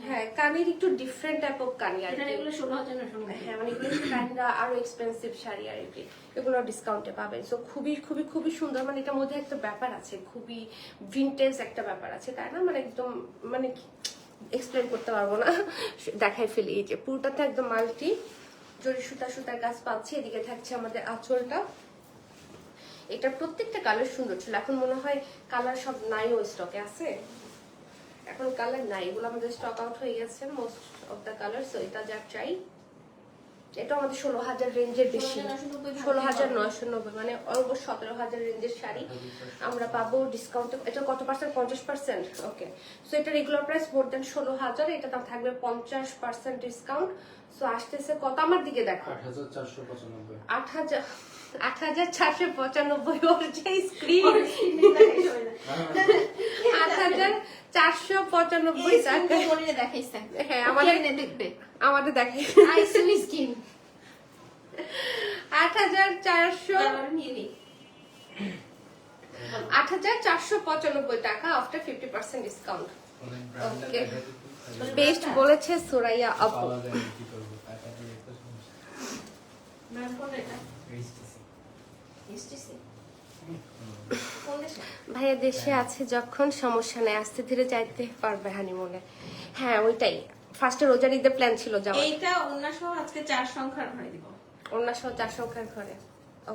হ্যাঁ, কানির একটু ডিফারেন্ট টাইপ অফ কানি আর এটা এগুলো 16,990। হ্যাঁ, মানে এগুলো কানিরা আরো এক্সপেন্সিভ শাড়ি আর কি, এগুলো ডিসকাউন্টে পাবেন। সো খুবই খুবই খুবই সুন্দর, মানে এটার মধ্যে একটা ব্যাপার আছে, খুবই ভিনটেজ একটা ব্যাপার আছে, তাই না? মানে একদম মানে এক্সপ্লেন করতে পারবো না, দেখাই ফেলি। এই যে পুরোটাতে একদম মাল্টি জরি সুতার কাজ পাচ্ছি। এদিকে থাকছে আমাদের আঁচলটা। এটা প্রত্যেকটা কালার সুন্দর ছিল, এখন মনে হয় কালার সব নাই, ও স্টকে আছে এখন কালার নাই, এগুলো আমাদের স্টক আউট হয়ে গেছে most of the colour. So এটা যা চাই, এটা আমাদের 16,000 রেঞ্জের বেশি, 16,990 মানে অলমোস্ট 17,000 রেঞ্জের শাড়ি আমরা পাবো ডিসকাউন্টে। এটা কত পার্সেন্ট? 50%। ওকে, সো এটা রেগুলার প্রাইস মোর দেন 16,000, এটা দাম থাকবে 50% ডিসকাউন্ট। সো আসতেছে কত আমার দিকে দেখো, 8,495। 8,495 ওর যে স্ক্রিন, 8,495 টাকা। দেখাইছে হ্যাঁ আমাদের দেখবে, আমাদের দেখাই আইসুমি স্কিন 8,495 টাকা আফটার 50% ডিসকাউন্ট। ওকে, বেস্ট বলেছে সুরাইয়া আপু। ভাইয়া দেশে আছে যখন সমস্যা নেই, আস্তে ধীরে যাইতে পারবে হানিমুনে। হ্যাঁ ওইটাই, ফার্স্টে রোজার ঈদের প্ল্যান ছিল যাওয়া। এইটা অন্য সহ আজকে 4 সংখ্যার ঘরে দিব, অন্য সহ 4 সংখ্যার ঘরে।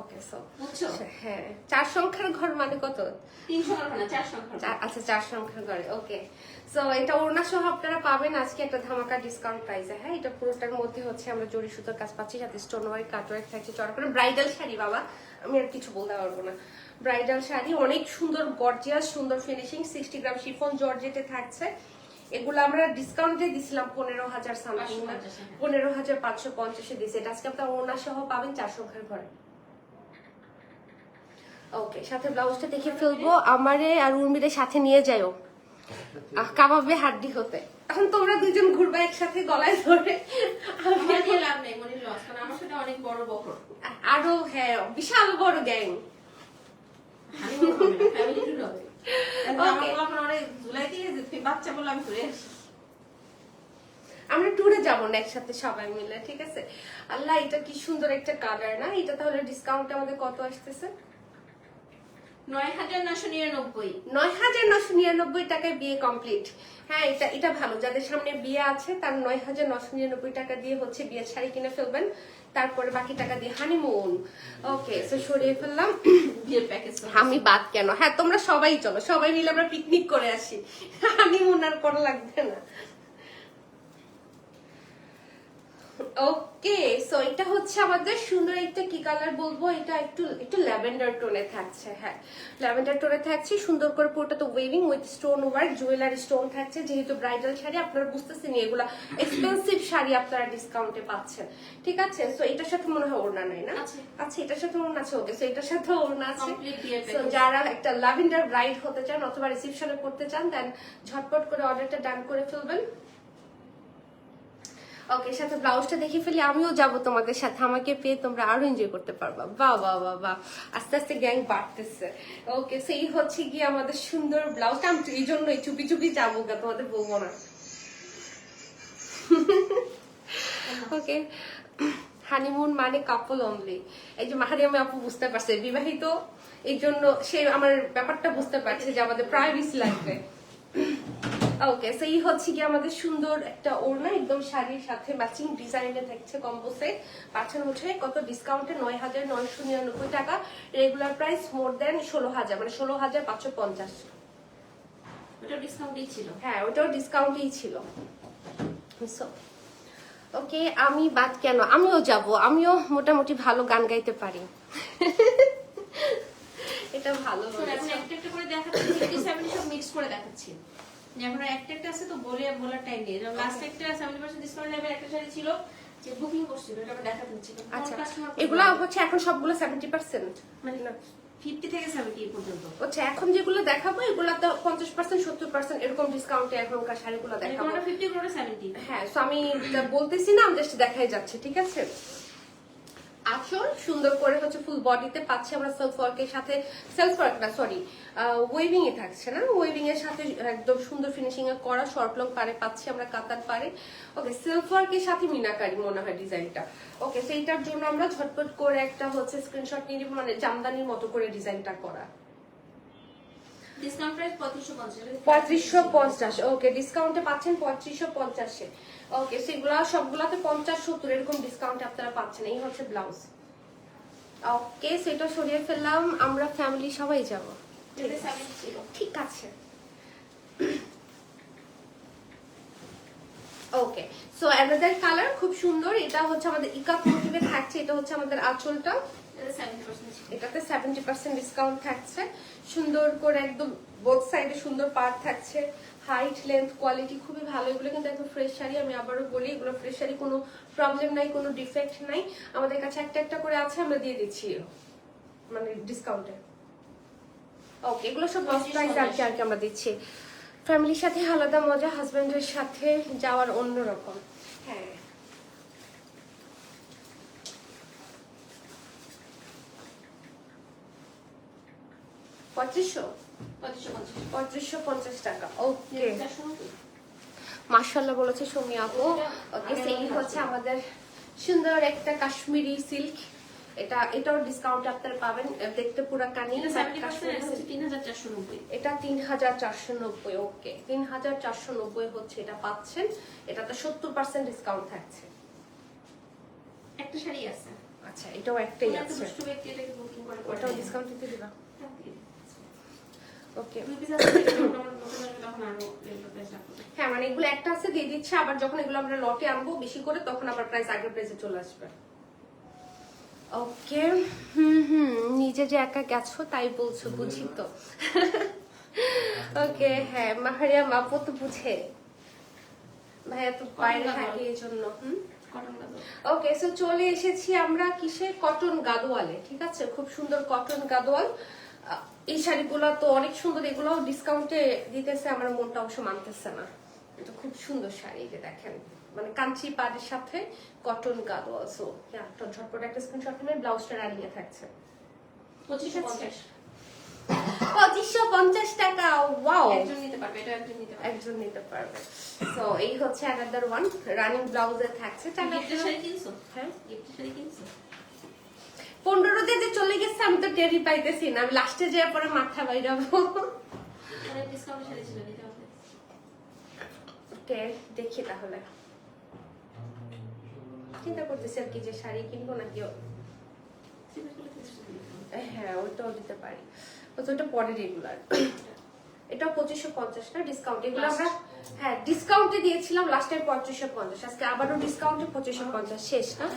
ওকে, সো বুঝছো? হ্যাঁ 4 সংখ্যার ঘর মানে কত? 3 সংখ্যার না 4 সংখ্যার। আচ্ছা 4 সংখ্যার ঘরে। ওকে, সো এটা ওড়না সহ আপনারা পাবেন আজকে একটা ধামাকা ডিসকাউন্ট প্রাইসে। হ্যাঁ, এটা পুরোটার মধ্যে হচ্ছে আমরা জরি সুতোর কাজ পাচ্ছি, সাথে স্টোন ওয়ার্ক কাট ওয়ার্ক থাকছে, চড়া করে ব্রাইডাল শাড়ি। বাবা আমি আর কিছু বলতে পারবো না, ব্রাইডাল শাড়ি অনেক সুন্দর গর্জিয়াস, সুন্দর ফিনিশিং, 60 গ্রাম শিফন জর্জেটে থাকছে। এগুলো আমরা ডিসকাউন্টে দিছিলাম 15,000 সামথিং, 15,550 দিয়েছে। এটা আজকে আপনারা ওড়না সহ পাবেন 4 সংখ্যার ঘরে। ওকে, সাথে ব্লাউজটা দেখে ফেলবো, আমারে আর উর্মিদের সাথে নিয়ে যাও কাবাবে হাড্ডি হতে। এখন তোমরা দুজন ঘুরবা একসাথে গলায় ধরে, আমার দিয়ে লাভ নেই, মনির লস, কারণ আমার সাথে অনেক বড় বকর, আরো হ্যাঁ বিশাল বড় গ্যাং। ফ্যামিলি ট্যুর হবে। আমার এখন অনেক জুলাই দিয়ে বাচ্চা বলে আমি ঘুরে আসি। আমরা ট্যুরে যাবো না একসাথে সবাই মিলে, ঠিক আছে? আল্লাহ, এটা কি সুন্দর একটা কালার না? এটা তাহলে ডিসকাউন্ট আমাদের কত আসতেছে? 9,999। 9,999 টাকায় বিয়ে কমপ্লিট। হ্যাঁ, এটা ভালো, যাদের সামনে বিয়ে আছে তার 9,999 টাকা দিয়ে হচ্ছে বিয়ের শাড়ি কিনে ফেলবেন, তারপরে বাকি টাকা দিয়ে হানিমুন। ওকে, তো সরিয়ে ফেললাম বিয়ের প্যাকেজ। আমি বাদ কেন? হ্যাঁ তোমরা সবাই চলো, সবাই মিলে আমরা পিকনিক করে আসি, হানিমুন আর করা লাগবে না। ওকে, সো এটা হচ্ছে আমাদের সুন্দর একটা কি কালার বলবো, এটা একটু ল্যাভেন্ডার টোনে থাকছে। হ্যাঁ, ল্যাভেন্ডার টোনে থাকছে, সুন্দর করে পুরোটা তো waving with stone work, jewellery stone থাকছে। যেহেতু ব্রাইডাল শাড়ি আপনারা বুঝতেছেন এগুলা এক্সপেন্সিভ শাড়ি আপনারা ডিসকাউন্টে পাচ্ছেন, ঠিক আছে? সো এটার সাথে মনে হয় ওড়না নাই না? আচ্ছা, এটার সাথে ওড়না আছে। ওকে, সো এটার সাথে ওড়না আছে। সো যারা একটা ল্যাভেন্ডার ব্রাইড হতে চান অথবা রিসেপশনে করতে চান, দেন ঝটপট করে অর্ডারটা ডান করে ফেলবেন। ওকে, সাথে ব্লাউজটা দেখে ফেলি, আমিও যাব তোমাদের সাথে, আমাকে পেয়ে তোমরা আরো এনজয় করতে পারবা। বাহ বাহ বাহ বাহ, আস্তে আস্তে গ্যাং বাড়তেছে। ওকে, সেই হচ্ছে গিয়ে আমাদের সুন্দর ব্লাউজটা। আমি এই জন্যই চুপি চুপি যাবো, তোমাদের বলবো না। ওকে, হানিমুন মানে কাপল অনলি। এই যে মাহারিয়ামে আপু বুঝতে পারছে বিবাহিত, এই জন্য সে আমার ব্যাপারটা বুঝতে পারছে যে আমাদের প্রাইভেসি লাগবে। ওকে, সো এই হচ্ছে কি আমাদের সুন্দর একটা ওড়না, একদম শাড়ির সাথে ম্যাচিং ডিজাইনে থাকছে কম্বো সেট। পাচ্ছেন হচ্ছে কত ডিসকাউন্টে? 9,999 টাকা। রেগুলার প্রাইস মোর দেন 16,000, মানে 16,550। ওটা ডিসকাউন্টই ছিল। হ্যাঁ, ওটাও ডিসকাউন্টেই ছিল। ওকে, আমি বাদ কেন? আমিও যাব, আমিও মোটামুটি ভালো গান গাইতে পারি। এটা ভালো এখন একটা একটা করে দেখাচ্ছি, 70 সব মিক্স করে দেখাচ্ছি। এখন একটা আছে তো বলার টাইম নেই। লাস্ট একটা 70% ডিসকাউন্ট লেভেল একটা শাড়ি ছিল যে বুকিং করছিল, এটা আমরা দেখাতে দিচ্ছি। আচ্ছা, এগুলা হচ্ছে এখন সবগুলো 70%, মানে 50 থেকে 70 পর্যন্ত। আচ্ছা, এখন যেগুলো দেখাবো এগুলো তো 50% 70% এরকম ডিসকাউন্টে এখনকার শাড়িগুলো দেখাবো। কোনটা 50 কোনটা 70। হ্যাঁ, সো আমি বলতেছি না, আমি জাস্ট দেখাই যাচ্ছে, ঠিক আছে? আঁচল সুন্দর করে হচ্ছে ফুল বডিতে পাচ্ছি আমরা সেলফ ওয়ার্কের সাথে, সেলফ ওয়ার্ক না সরি ওয়েভিং এ থাকছে না, ওয়েভিং এর সাথে একদম সুন্দর ফিনিশিং এ করা শর্ট লং পারে পাচ্ছি আমরা, কাতার পারে। ওকে, সেলফ ওয়ার্কের সাথে মিনাকারি মনে হয় ডিজাইনটা। ওকে, সেইটার জন্য আমরা ঝটপট করে একটা হচ্ছে স্ক্রিনশট নিয়ে নিব, মানে জামদানির মতো করে ডিজাইনটা করা। Discount price 3550। 3550। ওকে, ডিসকাউন্টে পাচ্ছেন 3550-এ। ওকে, সেগুলা সবগুলাতে 50-70 এরকম ডিসকাউন্টে আপনারা পাচ্ছেন। এই হচ্ছে ব্লাউজ। ওকে, সেটা সরিয়ে ফেললাম, আমরা ফ্যামিলি সবাই যাব। এটা 70 ছিল। ঠিক আছে। ওকে, সো অ্যানাদার কালার খুব সুন্দর। এটা হচ্ছে আমাদের ইকাত মোটিভে থাকছে। এটা হচ্ছে আমাদের আঁচলটা। এটা 70% ছিল। এটাতে 70% ডিসকাউন্ট থাকছে। সুন্দর করে একদম বোথ সাইডে সুন্দর পার্ট থাকছে। হাইট, লেন্থ, কোয়ালিটি খুবই ভালো। এগুলো কিন্তু একদম ফ্রেশ শাড়ি। আমি আবারও বলি, এগুলো ফ্রেশ শাড়ি, কোনো প্রবলেম নাই, কোনো ডিফেক্ট নাই। আমাদের কাছে একটা একটা করে আছে, আমরা দিয়ে দিচ্ছি মানে ডিসকাউন্টে। ওকে, এগুলো সব লস প্রাইস আর কি আমরা দিচ্ছি। ফ্যামিলির সাথে আলাদা মজা, হাজবেন্ডের সাথে যাওয়ার অন্যরকম। হ্যাঁ, পঁয়ত্রিশশো 3550 টাকা। ওকে, 490। মাশাআল্লাহ বলেছে সৌমি আপু। ওকে, সেই হচ্ছে আমাদের সুন্দর একটা কাশ্মীরি সিল্ক। এটাও ডিসকাউন্ট আপনারা পাবেন। দেখতে পুরো কানি এটা 70% হচ্ছে 3490। এটা 3490। ওকে, 3490 হচ্ছে, এটা পাচ্ছেন। এটাতে 70% ডিসকাউন্ট থাকছে। একটা শাড়ি আছে। আচ্ছা, এটাও একটাই একটা আছে। দুষ্টু ব্যক্তি এটাকে বুকিং করে ওটাও ডিসকাউন্ট দিতে দিবা? ওকে, দুই পিস আছে, এটা মোটামুটি নতুন আসবে, তখন আরো রেগুলার প্রাইস রাখবো। হ্যাঁ, মানে এগুলো একটা আছে দিয়ে দিচ্ছে, আবার যখন এগুলো আমরা লটে আনবো বেশি করে, তখন আবার প্রাইস আগের প্রাইসে চলে আসবে। ওকে, নিজে যে একা গেছো তাই বলছো, বুঝি তো। ওকে, হ্যাঁ, মাহারিয়াম আপু তো বুঝে, ভাইয়া তো বাইরে থাকে এই জন্য। কটন গাদর। ওকে, সো চলে এসেছি আমরা কিসে, কটন গাদোয়ালে। ঠিক আছে, খুব সুন্দর কটন গাদোয়াল। এই শাড়িগুলো তো অনেক সুন্দর, এগুলো ডিসকাউন্টে দিতেছে, আমার মনটা অবশ্য মানতেছে না। এটা খুব সুন্দর শাড়ি, যে দেখেন, মানে কাঞ্চি পাড়ের সাথে কটন গাদোয়াল। সো তো ঝটপট একটা স্ক্রিনশট নেবেন, ব্লাউজটা রানিয়ে থাকছে। 2550। 2550 টাকা। ওয়াও, একজন নিতে পারবে, এটা একজন নিতে পারবে। একজন নিতে পারবে। সো এই হচ্ছে অ্যানাদার ওয়ান, রানিং ব্লাউজে থাকছে। গিফটের শাড়ি কিনছো? হ্যাঁ, গিফটের শাড়ি কিনছো? 15 দিয়ে চলে গেছে, আমি তো টেরি পাইতেছি না। আমি লাস্টে যাওয়ার পরে মাথা বাইরাবো। মানে ডিসকাউন্ট শাড়ি ছিল, নিতে হবে। ওকে, দেখি তাহলে। চিন্তা করতেছি আর কি, যে শাড়ি কিনবো নাকি। হ্যাঁ, ওইটাও দিতে পারি। ওটা পরে রেগুলার। এটাও 2550 না ডিসকাউন্ট। এগুলো আমরা হ্যাঁ ডিসকাউন্টে দিয়েছিলাম লাস্ট টাইম 3550, আজকে আবারও ডিসকাউন্টে 2550 শেষ না।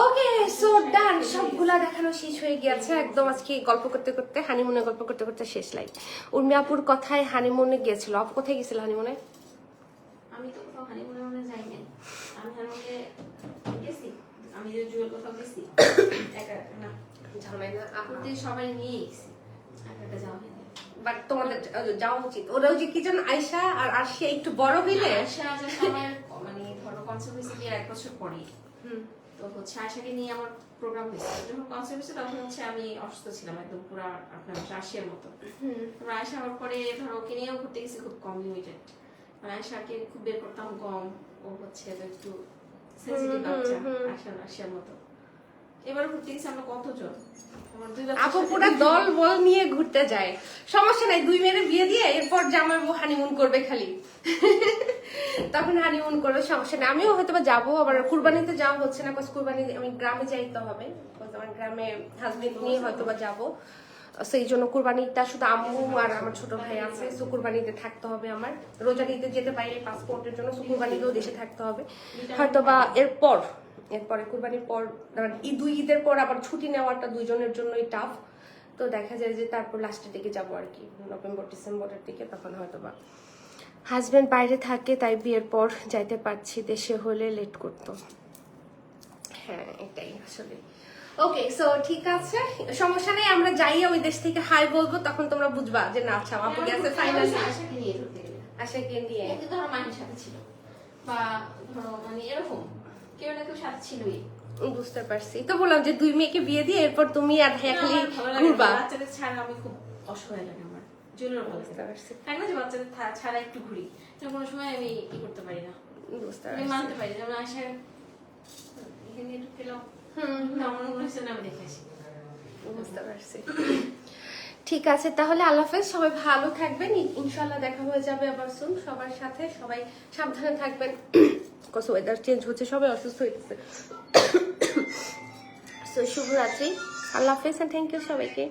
ওকে, সো ডান, সবগুলা দেখানো শেষ হয়ে গিয়েছে একদম। আজকে গল্প করতে করতে, হানিমুনে গল্প করতে করতে শেষ লাইভ। উর্মি আপুর কথায় হানিমুনে গিয়েছিল। আপু কোথায় গেছিল হানিমুনে? আমি তো কোথাও হানিমুনে যাই নাই। আমি হানিমুনে গেছি, আমি যে জুয়েল কোথাও গেছি একা একা না, ঝামেলা ঘুরতে সবাই নিয়ে গেছি, একা একা যাওয়া হয়নি। বাট তোমাদের যাওয়া উচিত। ওরা ওই যে কি যেন আয়শা আর আরশিয়া একটু বড় হইলে, আয়শা যখন আমার মানে ধরো কনসার্ট হয়েছে বিয়ের 1 বছর পরে, তো হচ্ছে আয়শাকে নিয়ে আমার প্রোগ্রাম হয়েছে। যখন কনসার্ট হয়েছে তখন হচ্ছে আমি অসুস্থ ছিলাম একদম পুরো আপনার রাশিয়ার মতো। তারপর আয়শা আমার পরে ধরো ওকে নিয়েও ঘুরতে গেছি, খুব কম লিমিটেড। মানে আয়শাকে খুব বের করতাম কম, ও হচ্ছে একটু সেনসিটিভ বাচ্চা, আয়শা রাশিয়ার মতো। এবার ঘুরতে গেছি আমরা কতজন, আমার 2 বছর। আপু পুরো দল বল নিয়ে ঘুরতে যায়, সমস্যা নাই। 2 মেয়ের বিয়ে দিয়ে এরপর জামাই বউ হানিমুন করবে খালি। তখন হানিমুন করবে, সমস্যা নেই। আমিও হয়তো বা যাবো, আবার কুরবানিতে যাওয়া হচ্ছে না, কজ কুরবানি আমি গ্রামে যাইতে হবে। আমার গ্রামে হাজবেন্ড নিয়ে হয়তো বা যাবো, সেই জন্য কুরবানিটা শুধু আম্মু আর আমার ছোট ভাই আছে। সো কুরবানিতে থাকতে হবে আমার, রোজার ঈদে যেতে পারি পাসপোর্টের জন্য। সো কুরবানিতেও দেশে থাকতে হবে হয়তো বা। এরপরে কুরবানির পর ঈদের পর আবার ছুটি নেওয়াটা দুইজনের জন্যই টাফ। তো দেখা যায় যে তারপর লাস্টের দিকে যাবো আর কি, নভেম্বর ডিসেম্বরের দিকে। তখন হয়তো বা হাজবেন্ড বাইরে থাকে, তাই বিয়ের পর যাইতে পারছি, দেশে হলে লেট করতো। হ্যাঁ, এটাই আসলে। ওকে, সো ঠিক আছে, সমস্যা নেই। আমরা যাইয়া ওই দেশ থেকে হাই বলবো, তখন তোমরা বুঝবা যে না আচ্ছা আপু গেছে ফাইনালি। আশাকে নিয়ে ঘুরতে গেলে, আশাকে নিয়ে কিন্তু ধরো মায়ের সাথে ছিল, বা ধরো মানে এরকম কেউ না কেউ সাথে ছিলই। বুঝতে পারছি, তো বললাম যে 2 মেয়েকে বিয়ে দিয়ে এরপর তুমি আর ভাইয়া খালি ঘুরবা। বাচ্চাদের ছাড়া আমি খুব অসহায় লাগে আমার জুনের ভালো বুঝতে পারছি, তাই না, যে বাচ্চাদের ছাড়া একটু ঘুরি, কোনো সময় আমি ই করতে পারি না, বুঝতে আমি পারছি। মানতে পারি। যেমন আশা এখানে একটু পেলাম, আমার মনে হচ্ছে না আমি দেখে আসি। বুঝতে পারছি। ঠিক আছে তাহলে আল্লাহ হাফেজ, সবাই ভালো থাকবেন, ইনশাল্লাহ দেখা হয়ে যাবে আবার সুন সবার সাথে। সবাই সাবধানে থাকবেন, কজ ওয়েদার চেঞ্জ হচ্ছে, সবাই অসুস্থ হইতেছে। সো শুভরাত্রি, আল্লাহ হাফেজ, থ্যাংক ইউ সবাইকে।